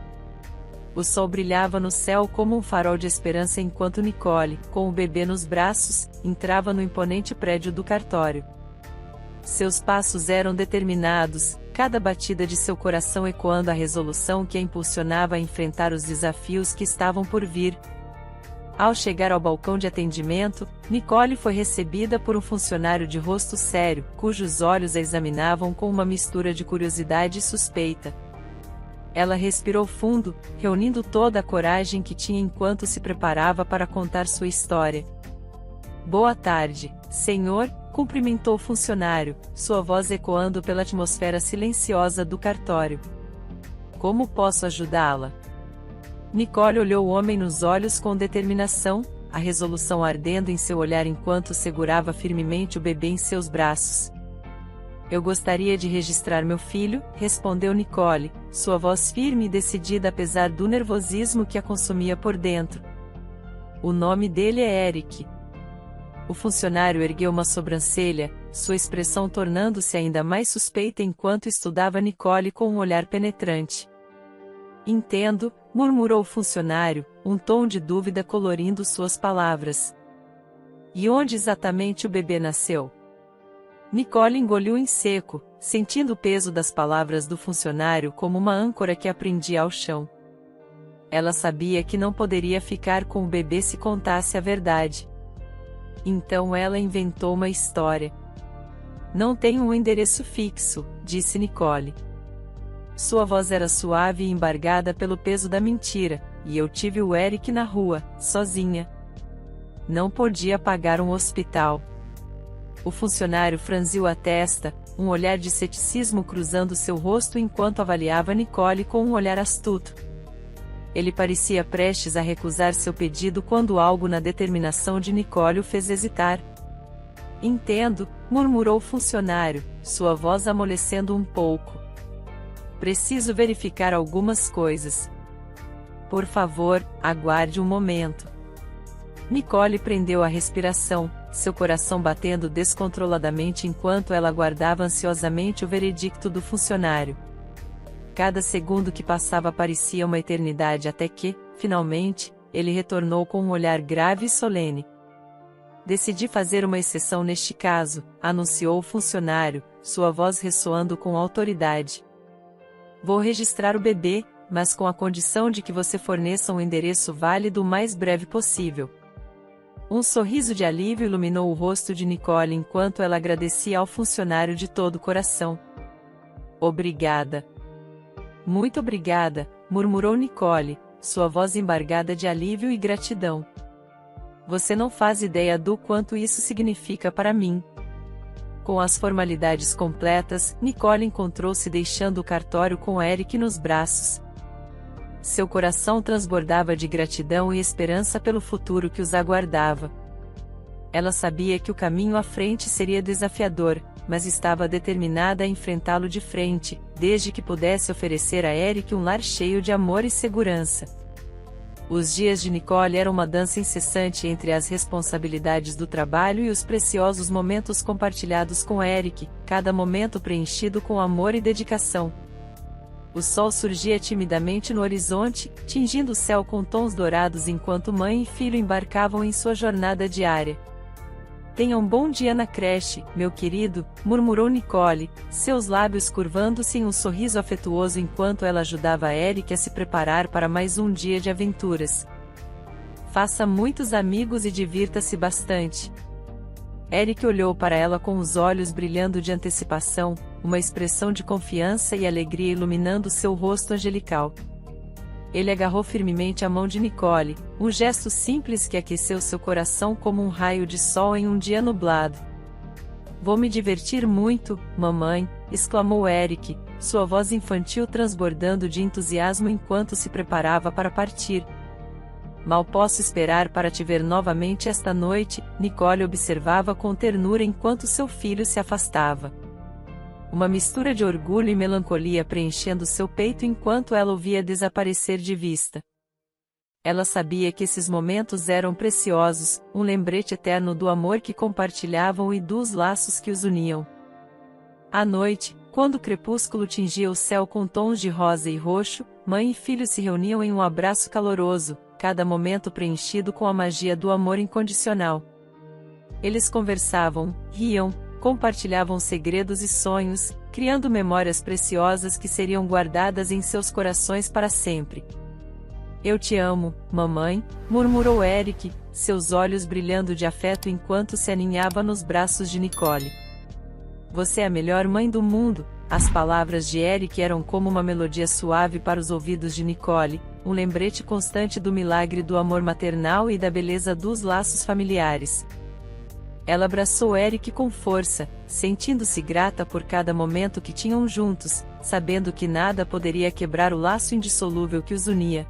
O sol brilhava no céu como um farol de esperança enquanto Nicole, com o bebê nos braços, entrava no imponente prédio do cartório. Seus passos eram determinados, cada batida de seu coração ecoando a resolução que a impulsionava a enfrentar os desafios que estavam por vir. Ao chegar ao balcão de atendimento, Nicole foi recebida por um funcionário de rosto sério, cujos olhos a examinavam com uma mistura de curiosidade e suspeita. Ela respirou fundo, reunindo toda a coragem que tinha enquanto se preparava para contar sua história. "Boa tarde, senhor", cumprimentou o funcionário, sua voz ecoando pela atmosfera silenciosa do cartório. "Como posso ajudá-la?" Nicole olhou o homem nos olhos com determinação, a resolução ardendo em seu olhar enquanto segurava firmemente o bebê em seus braços. "Eu gostaria de registrar meu filho", respondeu Nicole, sua voz firme e decidida apesar do nervosismo que a consumia por dentro. "O nome dele é Eric." O funcionário ergueu uma sobrancelha, sua expressão tornando-se ainda mais suspeita enquanto estudava Nicole com um olhar penetrante. "Entendo", murmurou o funcionário, um tom de dúvida colorindo suas palavras. "E onde exatamente o bebê nasceu?" Nicole engoliu em seco, sentindo o peso das palavras do funcionário como uma âncora que a prendia ao chão. Ela sabia que não poderia ficar com o bebê se contasse a verdade. Então ela inventou uma história. "Não tenho um endereço fixo", disse Nicole. Sua voz era suave e embargada pelo peso da mentira, "e eu tive o Eric na rua, sozinha. Não podia pagar um hospital." O funcionário franziu a testa, um olhar de ceticismo cruzando seu rosto enquanto avaliava Nicole com um olhar astuto. Ele parecia prestes a recusar seu pedido quando algo na determinação de Nicole o fez hesitar. "Entendo", murmurou o funcionário, sua voz amolecendo um pouco. "Preciso verificar algumas coisas. Por favor, aguarde um momento." Nicole prendeu a respiração, seu coração batendo descontroladamente enquanto ela aguardava ansiosamente o veredicto do funcionário. Cada segundo que passava parecia uma eternidade até que, finalmente, ele retornou com um olhar grave e solene. "Decidi fazer uma exceção neste caso", anunciou o funcionário, sua voz ressoando com autoridade. "Vou registrar o bebê, mas com a condição de que você forneça um endereço válido o mais breve possível." Um sorriso de alívio iluminou o rosto de Nicole enquanto ela agradecia ao funcionário de todo o coração. "Obrigada." "Muito obrigada", murmurou Nicole, sua voz embargada de alívio e gratidão. "Você não faz ideia do quanto isso significa para mim." Com as formalidades completas, Nicole encontrou-se deixando o cartório com Eric nos braços. Seu coração transbordava de gratidão e esperança pelo futuro que os aguardava. Ela sabia que o caminho à frente seria desafiador, mas estava determinada a enfrentá-lo de frente, desde que pudesse oferecer a Eric um lar cheio de amor e segurança. Os dias de Nicole eram uma dança incessante entre as responsabilidades do trabalho e os preciosos momentos compartilhados com Eric, cada momento preenchido com amor e dedicação. O sol surgia timidamente no horizonte, tingindo o céu com tons dourados enquanto mãe e filho embarcavam em sua jornada diária. "Tenha um bom dia na creche, meu querido", murmurou Nicole, seus lábios curvando-se em um sorriso afetuoso enquanto ela ajudava Eric a se preparar para mais um dia de aventuras. "Faça muitos amigos e divirta-se bastante." Eric olhou para ela com os olhos brilhando de antecipação, uma expressão de confiança e alegria iluminando seu rosto angelical. Ele agarrou firmemente a mão de Nicole, um gesto simples que aqueceu seu coração como um raio de sol em um dia nublado. "Vou me divertir muito, mamãe", exclamou Eric, sua voz infantil transbordando de entusiasmo enquanto se preparava para partir. "Mal posso esperar para te ver novamente esta noite", Nicole observava com ternura enquanto seu filho se afastava. Uma mistura de orgulho e melancolia preenchendo seu peito enquanto ela o via desaparecer de vista. Ela sabia que esses momentos eram preciosos, um lembrete eterno do amor que compartilhavam e dos laços que os uniam. À noite, quando o crepúsculo tingia o céu com tons de rosa e roxo, mãe e filho se reuniam em um abraço caloroso, cada momento preenchido com a magia do amor incondicional. Eles conversavam, riam, compartilhavam segredos e sonhos, criando memórias preciosas que seriam guardadas em seus corações para sempre. Eu te amo, mamãe, murmurou Eric, seus olhos brilhando de afeto enquanto se aninhava nos braços de Nicole. Você é a melhor mãe do mundo. As palavras de Eric eram como uma melodia suave para os ouvidos de Nicole, um lembrete constante do milagre do amor maternal e da beleza dos laços familiares. Ela abraçou Eric com força, sentindo-se grata por cada momento que tinham juntos, sabendo que nada poderia quebrar o laço indissolúvel que os unia.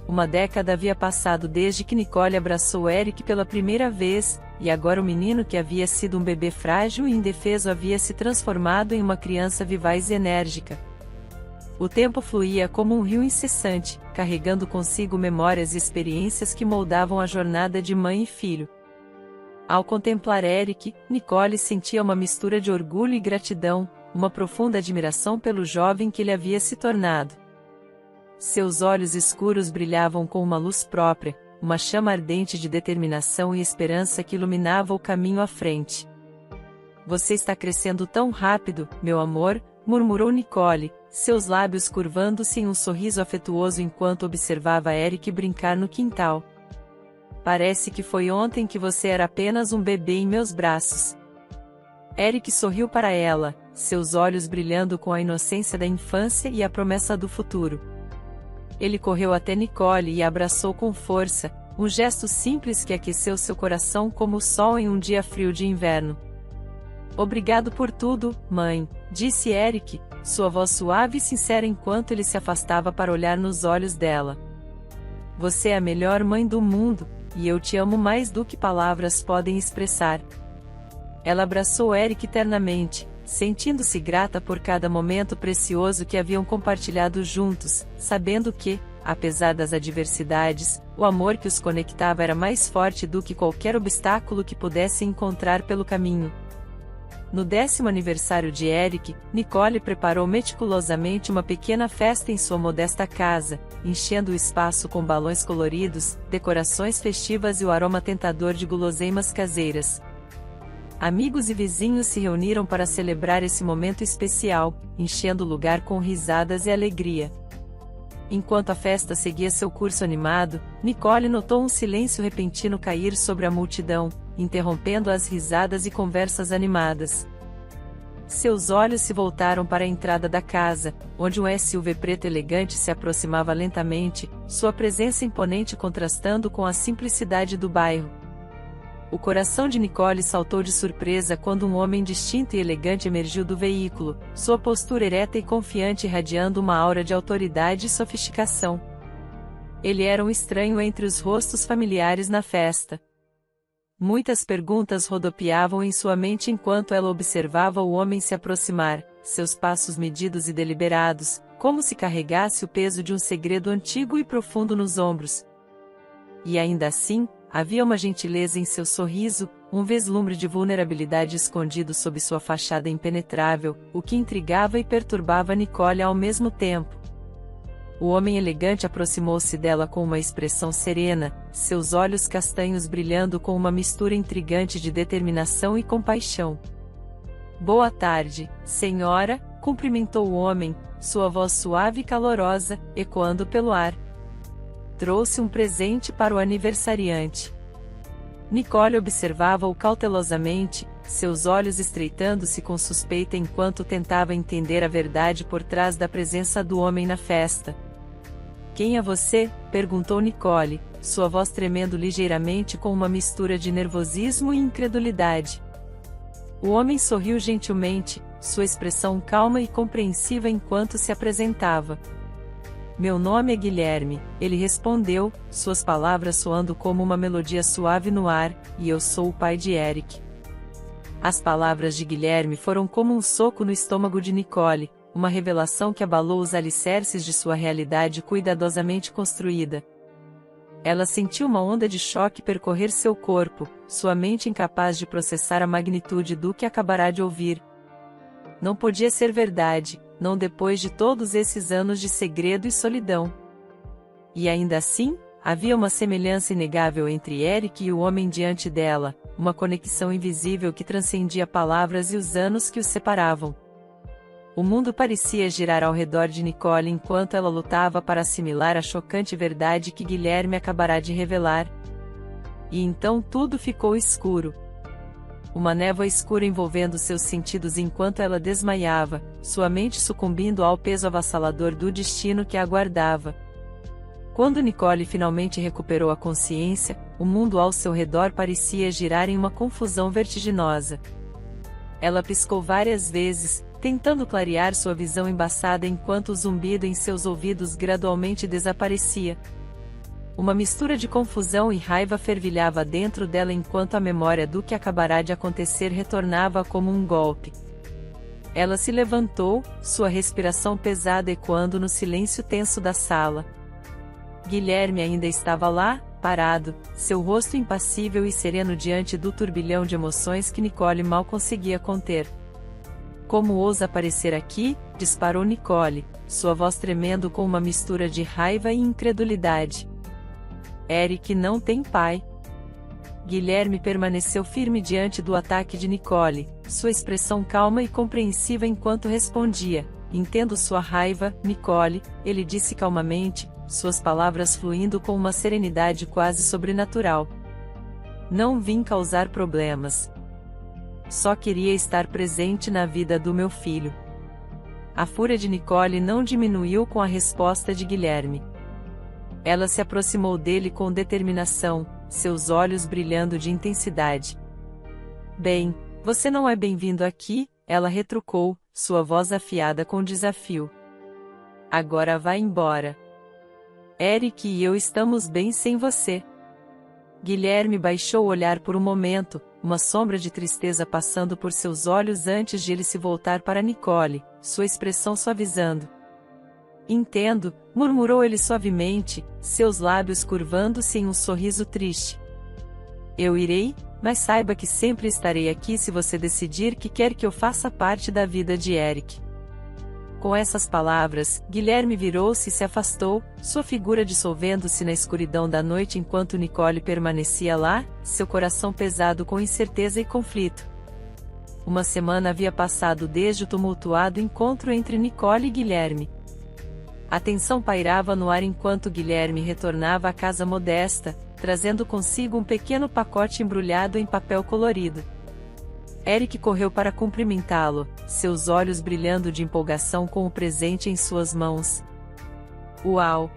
Uma década havia passado desde que Nicole abraçou Eric pela primeira vez, e agora o menino que havia sido um bebê frágil e indefeso havia se transformado em uma criança vivaz e enérgica. O tempo fluía como um rio incessante, carregando consigo memórias e experiências que moldavam a jornada de mãe e filho. Ao contemplar Eric, Nicole sentia uma mistura de orgulho e gratidão, uma profunda admiração pelo jovem que ele havia se tornado. Seus olhos escuros brilhavam com uma luz própria, uma chama ardente de determinação e esperança que iluminava o caminho à frente. Você está crescendo tão rápido, meu amor, murmurou Nicole, seus lábios curvando-se em um sorriso afetuoso enquanto observava Eric brincar no quintal. Parece que foi ontem que você era apenas um bebê em meus braços. Eric sorriu para ela, seus olhos brilhando com a inocência da infância e a promessa do futuro. Ele correu até Nicole e a abraçou com força, um gesto simples que aqueceu seu coração como o sol em um dia frio de inverno. Obrigado por tudo, mãe, disse Eric, sua voz suave e sincera enquanto ele se afastava para olhar nos olhos dela. Você é a melhor mãe do mundo, e eu te amo mais do que palavras podem expressar. Ela abraçou Eric ternamente, sentindo-se grata por cada momento precioso que haviam compartilhado juntos, sabendo que, apesar das adversidades, o amor que os conectava era mais forte do que qualquer obstáculo que pudesse encontrar pelo caminho. No 10º aniversário de Eric, Nicole preparou meticulosamente uma pequena festa em sua modesta casa, enchendo o espaço com balões coloridos, decorações festivas e o aroma tentador de guloseimas caseiras. Amigos e vizinhos se reuniram para celebrar esse momento especial, enchendo o lugar com risadas e alegria. Enquanto a festa seguia seu curso animado, Nicole notou um silêncio repentino cair sobre a multidão, interrompendo as risadas e conversas animadas. Seus olhos se voltaram para a entrada da casa, onde um SUV preto elegante se aproximava lentamente, sua presença imponente contrastando com a simplicidade do bairro. O coração de Nicole saltou de surpresa quando um homem distinto e elegante emergiu do veículo, sua postura ereta e confiante irradiando uma aura de autoridade e sofisticação. Ele era um estranho entre os rostos familiares na festa. Muitas perguntas rodopiavam em sua mente enquanto ela observava o homem se aproximar, seus passos medidos e deliberados, como se carregasse o peso de um segredo antigo e profundo nos ombros. E ainda assim, havia uma gentileza em seu sorriso, um vislumbre de vulnerabilidade escondido sob sua fachada impenetrável, o que intrigava e perturbava Nicole ao mesmo tempo. O homem elegante aproximou-se dela com uma expressão serena, seus olhos castanhos brilhando com uma mistura intrigante de determinação e compaixão. Boa tarde, senhora, cumprimentou o homem, sua voz suave e calorosa, ecoando pelo ar. Trouxe um presente para o aniversariante. Nicole observava-o cautelosamente, seus olhos estreitando-se com suspeita enquanto tentava entender a verdade por trás da presença do homem na festa. Quem é você? Perguntou Nicole, sua voz tremendo ligeiramente com uma mistura de nervosismo e incredulidade. O homem sorriu gentilmente, sua expressão calma e compreensiva enquanto se apresentava. Meu nome é Guilherme, ele respondeu, suas palavras soando como uma melodia suave no ar, e eu sou o pai de Eric. As palavras de Guilherme foram como um soco no estômago de Nicole, uma revelação que abalou os alicerces de sua realidade cuidadosamente construída. Ela sentiu uma onda de choque percorrer seu corpo, sua mente incapaz de processar a magnitude do que acabará de ouvir. Não podia ser verdade, não depois de todos esses anos de segredo e solidão. E ainda assim, Havia uma semelhança inegável entre Eric e o homem diante dela, uma conexão invisível que transcendia palavras e os anos que os separavam. O mundo parecia girar ao redor de Nicole enquanto ela lutava para assimilar a chocante verdade que Guilherme acabará de revelar. E então tudo ficou escuro. Uma névoa escura envolvendo seus sentidos enquanto ela desmaiava, sua mente sucumbindo ao peso avassalador do destino que a aguardava. Quando Nicole finalmente recuperou a consciência, o mundo ao seu redor parecia girar em uma confusão vertiginosa. Ela piscou várias vezes, tentando clarear sua visão embaçada enquanto o zumbido em seus ouvidos gradualmente desaparecia. Uma mistura de confusão e raiva fervilhava dentro dela enquanto a memória do que acabará de acontecer retornava como um golpe. Ela se levantou, sua respiração pesada ecoando no silêncio tenso da sala. Guilherme ainda estava lá, parado, seu rosto impassível e sereno diante do turbilhão de emoções que Nicole mal conseguia conter. Como ousa aparecer aqui? Disparou Nicole, sua voz tremendo com uma mistura de raiva e incredulidade. Eric não tem pai. Guilherme permaneceu firme diante do ataque de Nicole, sua expressão calma e compreensiva enquanto respondia. Entendo sua raiva, Nicole, ele disse calmamente, suas palavras fluindo com uma serenidade quase sobrenatural. Não vim causar problemas. Só queria estar presente na vida do meu filho. A fúria de Nicole não diminuiu com a resposta de Guilherme. Ela se aproximou dele com determinação, seus olhos brilhando de intensidade. Bem, você não é bem-vindo aqui, ela retrucou, sua voz afiada com desafio. Agora vá embora. Eric e eu estamos bem sem você. Guilherme baixou o olhar por um momento, uma sombra de tristeza passando por seus olhos antes de ele se voltar para Nicole, sua expressão suavizando. Entendo, murmurou ele suavemente, seus lábios curvando-se em um sorriso triste. Eu irei, mas saiba que sempre estarei aqui se você decidir que quer que eu faça parte da vida de Eric. Com essas palavras, Guilherme virou-se e se afastou, sua figura dissolvendo-se na escuridão da noite enquanto Nicole permanecia lá, seu coração pesado com incerteza e conflito. Uma semana havia passado desde o tumultuado encontro entre Nicole e Guilherme. A tensão pairava no ar enquanto Guilherme retornava à casa modesta, trazendo consigo um pequeno pacote embrulhado em papel colorido. Eric correu para cumprimentá-lo, seus olhos brilhando de empolgação com o presente em suas mãos. Uau!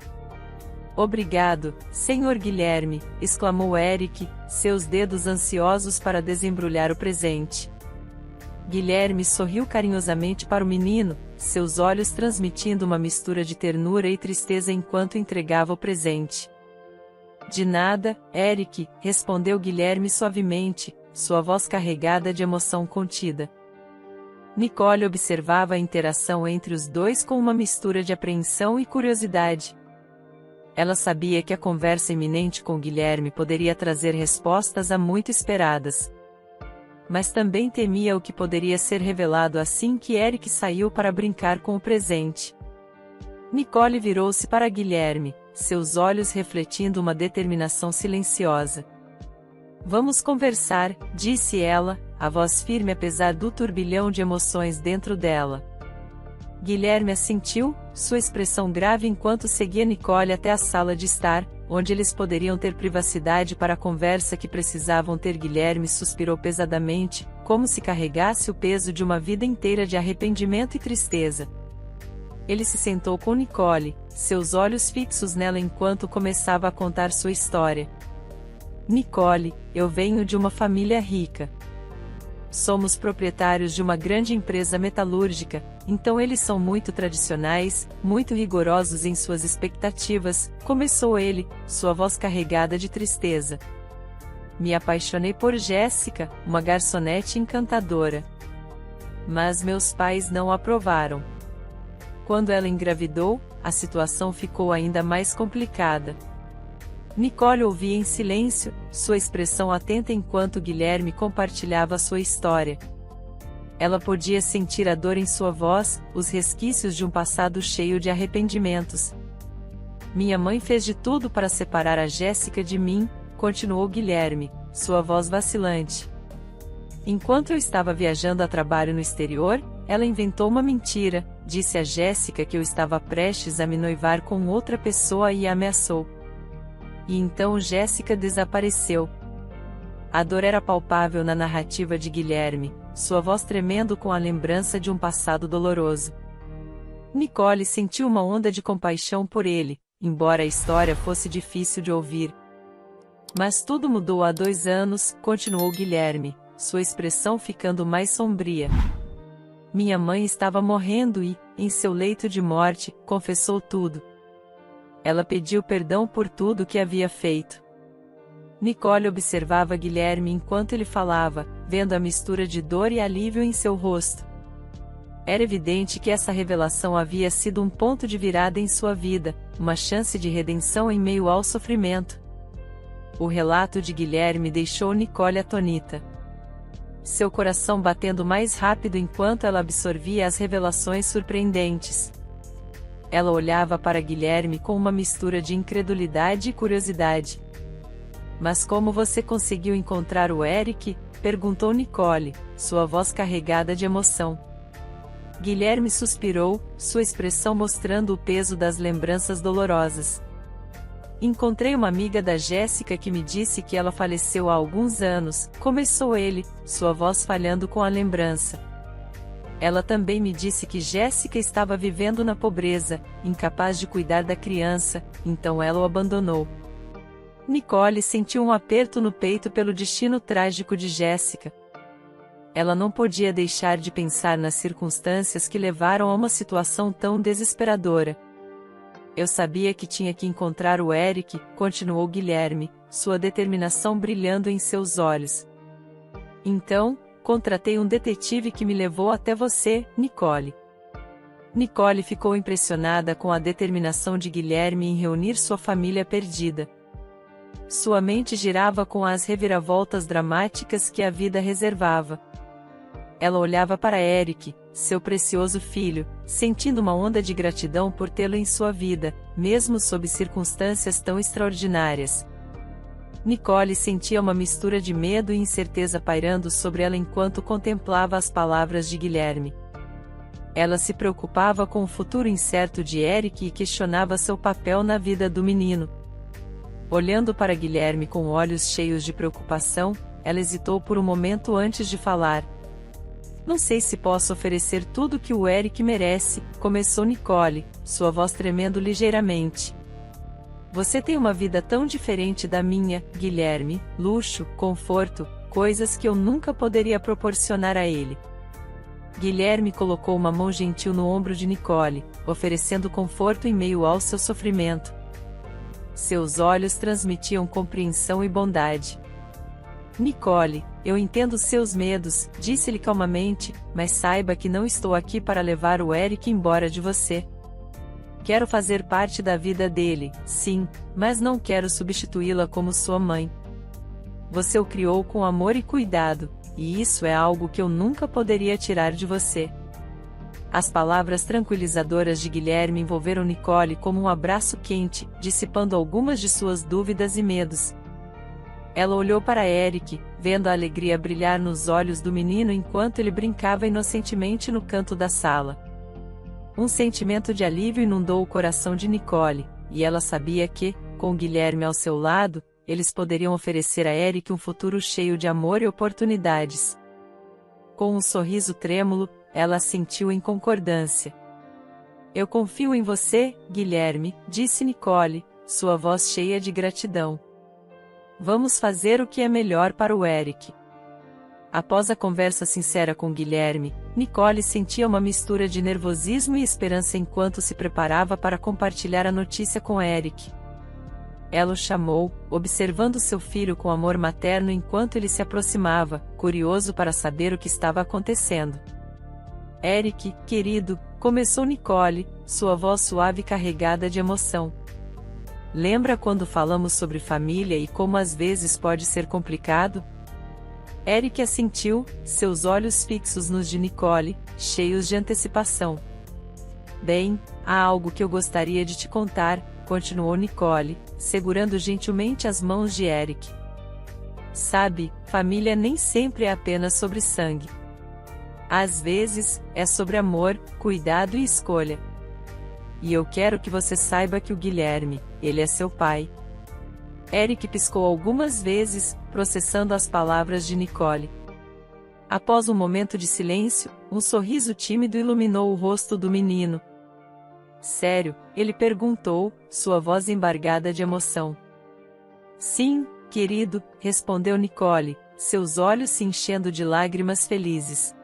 Obrigado, Sr. Guilherme, exclamou Eric, seus dedos ansiosos para desembrulhar o presente. Guilherme sorriu carinhosamente para o menino, seus olhos transmitindo uma mistura de ternura e tristeza enquanto entregava o presente. De nada, Eric, respondeu Guilherme suavemente, sua voz carregada de emoção contida. Nicole observava a interação entre os dois com uma mistura de apreensão e curiosidade. Ela sabia que a conversa iminente com Guilherme poderia trazer respostas há muito esperadas. Mas também temia o que poderia ser revelado assim que Eric saiu para brincar com o presente. Nicole virou-se para Guilherme, seus olhos refletindo uma determinação silenciosa. Vamos conversar, disse ela, a voz firme apesar do turbilhão de emoções dentro dela. Guilherme assentiu, sua expressão grave enquanto seguia Nicole até a sala de estar, onde eles poderiam ter privacidade para a conversa que precisavam ter. Guilherme suspirou pesadamente, como se carregasse o peso de uma vida inteira de arrependimento e tristeza. Ele se sentou com Nicole, seus olhos fixos nela enquanto começava a contar sua história. Nicole, eu venho de uma família rica. Somos proprietários de uma grande empresa metalúrgica, então eles são muito tradicionais, muito rigorosos em suas expectativas, começou ele, sua voz carregada de tristeza. Me apaixonei por Jéssica, uma garçonete encantadora. Mas meus pais não aprovaram. Quando ela engravidou, a situação ficou ainda mais complicada. Nicole ouvia em silêncio, sua expressão atenta enquanto Guilherme compartilhava sua história. Ela podia sentir a dor em sua voz, os resquícios de um passado cheio de arrependimentos. Minha mãe fez de tudo para separar a Jéssica de mim, continuou Guilherme, sua voz vacilante. Enquanto eu estava viajando a trabalho no exterior, ela inventou uma mentira, disse a Jéssica que eu estava prestes a me noivar com outra pessoa e a ameaçou. E então Jéssica desapareceu. A dor era palpável na narrativa de Guilherme, sua voz tremendo com a lembrança de um passado doloroso. Nicole sentiu uma onda de compaixão por ele, embora a história fosse difícil de ouvir. Mas tudo mudou há 2 anos, continuou Guilherme, sua expressão ficando mais sombria. Minha mãe estava morrendo e, em seu leito de morte, confessou tudo. Ela pediu perdão por tudo que havia feito. Nicole observava Guilherme enquanto ele falava, vendo a mistura de dor e alívio em seu rosto. Era evidente que essa revelação havia sido um ponto de virada em sua vida, uma chance de redenção em meio ao sofrimento. O relato de Guilherme deixou Nicole atônita. Seu coração batendo mais rápido enquanto ela absorvia as revelações surpreendentes. Ela olhava para Guilherme com uma mistura de incredulidade e curiosidade. Mas como você conseguiu encontrar o Eric? Perguntou Nicole, sua voz carregada de emoção. Guilherme suspirou, sua expressão mostrando o peso das lembranças dolorosas. Encontrei uma amiga da Jéssica que me disse que ela faleceu há alguns anos, começou ele, sua voz falhando com a lembrança. Ela também me disse que Jéssica estava vivendo na pobreza, incapaz de cuidar da criança, então ela o abandonou. Nicole sentiu um aperto no peito pelo destino trágico de Jéssica. Ela não podia deixar de pensar nas circunstâncias que levaram a uma situação tão desesperadora. Eu sabia que tinha que encontrar o Eric, continuou Guilherme, sua determinação brilhando em seus olhos. Então, contratei um detetive que me levou até você, Nicole. Nicole ficou impressionada com a determinação de Guilherme em reunir sua família perdida. Sua mente girava com as reviravoltas dramáticas que a vida reservava. Ela olhava para Eric, seu precioso filho, sentindo uma onda de gratidão por tê-lo em sua vida, mesmo sob circunstâncias tão extraordinárias. Nicole sentia uma mistura de medo e incerteza pairando sobre ela enquanto contemplava as palavras de Guilherme. Ela se preocupava com o futuro incerto de Eric e questionava seu papel na vida do menino. Olhando para Guilherme com olhos cheios de preocupação, ela hesitou por um momento antes de falar. Não sei se posso oferecer tudo que o Eric merece, começou Nicole, sua voz tremendo ligeiramente. Você tem uma vida tão diferente da minha, Guilherme, luxo, conforto, coisas que eu nunca poderia proporcionar a ele. Guilherme colocou uma mão gentil no ombro de Nicole, oferecendo conforto em meio ao seu sofrimento. Seus olhos transmitiam compreensão e bondade. Nicole, eu entendo seus medos, disse-lhe calmamente, mas saiba que não estou aqui para levar o Eric embora de você. Quero fazer parte da vida dele, sim, mas não quero substituí-la como sua mãe. Você o criou com amor e cuidado, e isso é algo que eu nunca poderia tirar de você. As palavras tranquilizadoras de Guilherme envolveram Nicole como um abraço quente, dissipando algumas de suas dúvidas e medos. Ela olhou para Eric, vendo a alegria brilhar nos olhos do menino enquanto ele brincava inocentemente no canto da sala. Um sentimento de alívio inundou o coração de Nicole, e ela sabia que, com Guilherme ao seu lado, eles poderiam oferecer a Eric um futuro cheio de amor e oportunidades. Com um sorriso trêmulo, ela assentiu em concordância. Eu confio em você, Guilherme, disse Nicole, sua voz cheia de gratidão. Vamos fazer o que é melhor para o Eric. Após a conversa sincera com Guilherme, Nicole sentia uma mistura de nervosismo e esperança enquanto se preparava para compartilhar a notícia com Eric. Ela o chamou, observando seu filho com amor materno enquanto ele se aproximava, curioso para saber o que estava acontecendo. Eric, querido, começou Nicole, sua voz suave e carregada de emoção. Lembra quando falamos sobre família e como às vezes pode ser complicado? Eric assentiu, seus olhos fixos nos de Nicole, cheios de antecipação. Bem, há algo que eu gostaria de te contar, continuou Nicole, segurando gentilmente as mãos de Eric. Sabe, família nem sempre é apenas sobre sangue. Às vezes, é sobre amor, cuidado e escolha. E eu quero que você saiba que o Guilherme, ele é seu pai. Eric piscou algumas vezes, processando as palavras de Nicole. Após um momento de silêncio, um sorriso tímido iluminou o rosto do menino. Sério? Ele perguntou, sua voz embargada de emoção. Sim, querido, respondeu Nicole, seus olhos se enchendo de lágrimas felizes.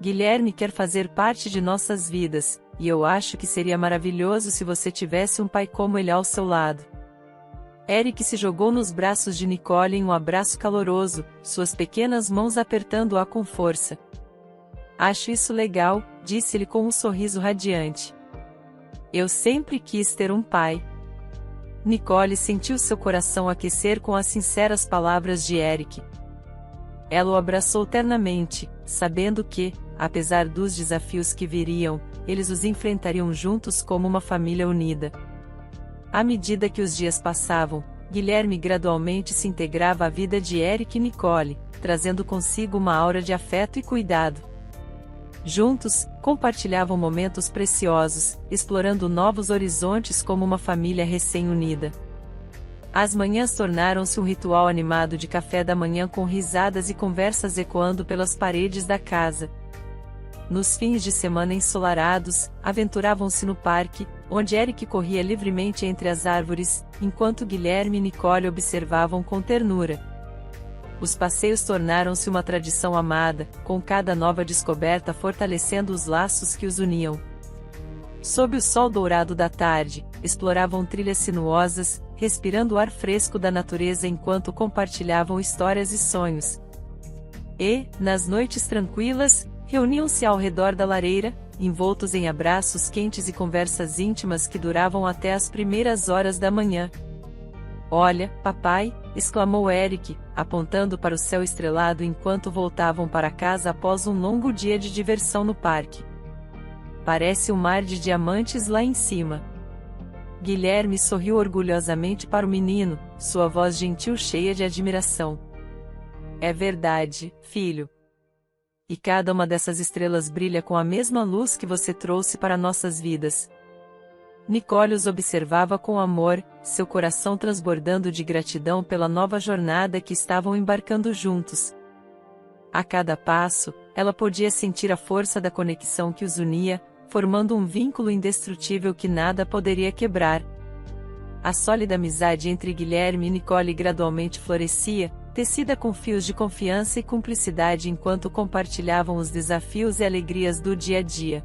Guilherme quer fazer parte de nossas vidas, e eu acho que seria maravilhoso se você tivesse um pai como ele ao seu lado. Eric se jogou nos braços de Nicole em um abraço caloroso, suas pequenas mãos apertando-a com força. Acho isso legal, disse-lhe com um sorriso radiante. Eu sempre quis ter um pai. Nicole sentiu seu coração aquecer com as sinceras palavras de Eric. Ela o abraçou ternamente, sabendo que, apesar dos desafios que viriam, eles os enfrentariam juntos como uma família unida. À medida que os dias passavam, Guilherme gradualmente se integrava à vida de Eric e Nicole, trazendo consigo uma aura de afeto e cuidado. Juntos, compartilhavam momentos preciosos, explorando novos horizontes como uma família recém-unida. As manhãs tornaram-se um ritual animado de café da manhã com risadas e conversas ecoando pelas paredes da casa. Nos fins de semana ensolarados, aventuravam-se no parque, onde Eric corria livremente entre as árvores, enquanto Guilherme e Nicole observavam com ternura. Os passeios tornaram-se uma tradição amada, com cada nova descoberta fortalecendo os laços que os uniam. Sob o sol dourado da tarde, exploravam trilhas sinuosas, respirando o ar fresco da natureza enquanto compartilhavam histórias e sonhos. E, nas noites tranquilas, reuniam-se ao redor da lareira, envoltos em abraços quentes e conversas íntimas que duravam até as primeiras horas da manhã. Olha, papai, exclamou Eric, apontando para o céu estrelado enquanto voltavam para casa após um longo dia de diversão no parque. Parece um mar de diamantes lá em cima. Guilherme sorriu orgulhosamente para o menino, sua voz gentil cheia de admiração. É verdade, filho. E cada uma dessas estrelas brilha com a mesma luz que você trouxe para nossas vidas. Nicole os observava com amor, seu coração transbordando de gratidão pela nova jornada que estavam embarcando juntos. A cada passo, ela podia sentir a força da conexão que os unia, formando um vínculo indestrutível que nada poderia quebrar. A sólida amizade entre Guilherme e Nicole gradualmente florescia, tecida com fios de confiança e cumplicidade enquanto compartilhavam os desafios e alegrias do dia a dia.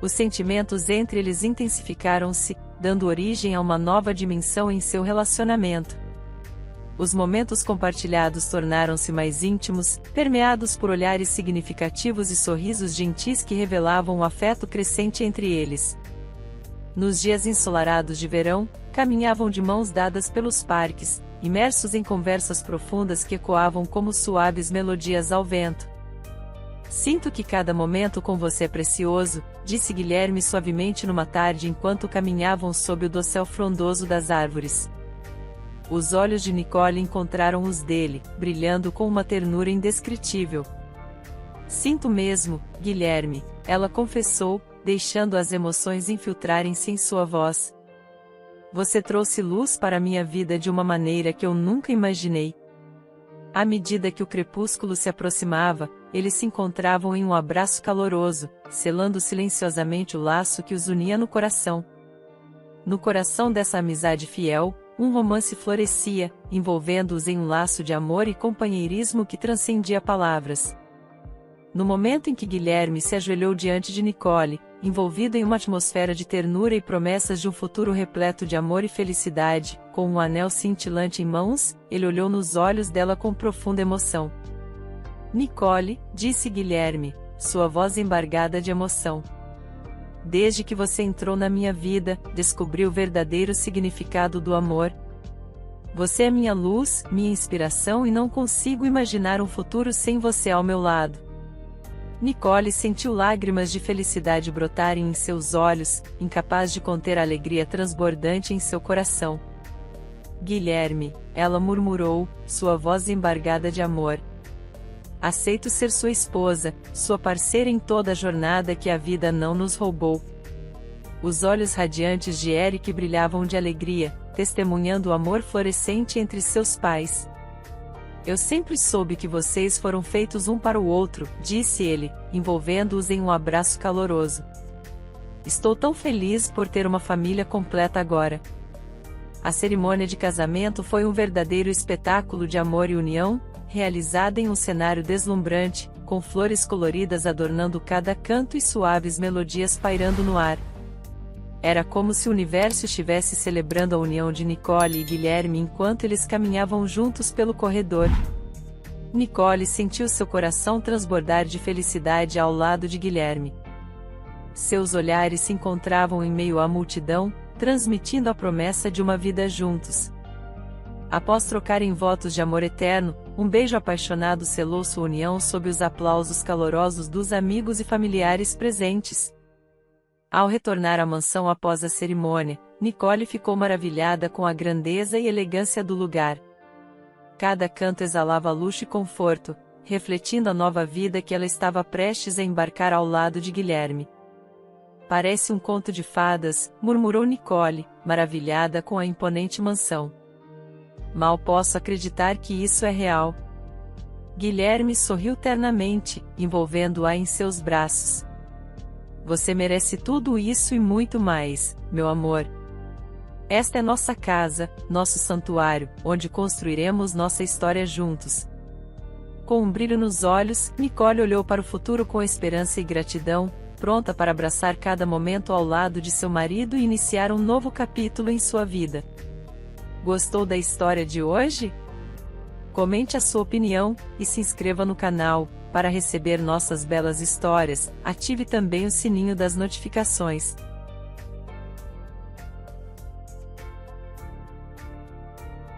Os sentimentos entre eles intensificaram-se, dando origem a uma nova dimensão em seu relacionamento. Os momentos compartilhados tornaram-se mais íntimos, permeados por olhares significativos e sorrisos gentis que revelavam o afeto crescente entre eles. Nos dias ensolarados de verão, caminhavam de mãos dadas pelos parques, imersos em conversas profundas que ecoavam como suaves melodias ao vento. Sinto que cada momento com você é precioso, disse Guilherme suavemente numa tarde enquanto caminhavam sob o dossel frondoso das árvores. Os olhos de Nicole encontraram os dele, brilhando com uma ternura indescritível. Sinto mesmo, Guilherme, ela confessou, deixando as emoções infiltrarem-se em sua voz. Você trouxe luz para minha vida de uma maneira que eu nunca imaginei. À medida que o crepúsculo se aproximava, eles se encontravam em um abraço caloroso, selando silenciosamente o laço que os unia no coração. No coração dessa amizade fiel, um romance florescia, envolvendo-os em um laço de amor e companheirismo que transcendia palavras. No momento em que Guilherme se ajoelhou diante de Nicole, envolvido em uma atmosfera de ternura e promessas de um futuro repleto de amor e felicidade, com um anel cintilante em mãos, ele olhou nos olhos dela com profunda emoção. Nicole, disse Guilherme, sua voz embargada de emoção. Desde que você entrou na minha vida, descobri o verdadeiro significado do amor. Você é minha luz, minha inspiração e não consigo imaginar um futuro sem você ao meu lado. Nicole sentiu lágrimas de felicidade brotarem em seus olhos, incapaz de conter a alegria transbordante em seu coração. Guilherme, ela murmurou, sua voz embargada de amor. Aceito ser sua esposa, sua parceira em toda a jornada que a vida não nos roubou. Os olhos radiantes de Eric brilhavam de alegria, testemunhando o amor florescente entre seus pais. Eu sempre soube que vocês foram feitos um para o outro, disse ele, envolvendo-os em um abraço caloroso. Estou tão feliz por ter uma família completa agora. A cerimônia de casamento foi um verdadeiro espetáculo de amor e união, realizada em um cenário deslumbrante, com flores coloridas adornando cada canto e suaves melodias pairando no ar. Era como se o universo estivesse celebrando a união de Nicole e Guilherme enquanto eles caminhavam juntos pelo corredor. Nicole sentiu seu coração transbordar de felicidade ao lado de Guilherme. Seus olhares se encontravam em meio à multidão, transmitindo a promessa de uma vida juntos. Após trocarem votos de amor eterno, um beijo apaixonado selou sua união sob os aplausos calorosos dos amigos e familiares presentes. Ao retornar à mansão após a cerimônia, Nicole ficou maravilhada com a grandeza e elegância do lugar. Cada canto exalava luxo e conforto, refletindo a nova vida que ela estava prestes a embarcar ao lado de Guilherme. Parece um conto de fadas, murmurou Nicole, maravilhada com a imponente mansão. Mal posso acreditar que isso é real. Guilherme sorriu ternamente, envolvendo-a em seus braços. Você merece tudo isso e muito mais, meu amor. Esta é nossa casa, nosso santuário, onde construiremos nossa história juntos. Com um brilho nos olhos, Nicole olhou para o futuro com esperança e gratidão, pronta para abraçar cada momento ao lado de seu marido e iniciar um novo capítulo em sua vida. Gostou da história de hoje? Comente a sua opinião, e se inscreva no canal, para receber nossas belas histórias. Ative também o sininho das notificações.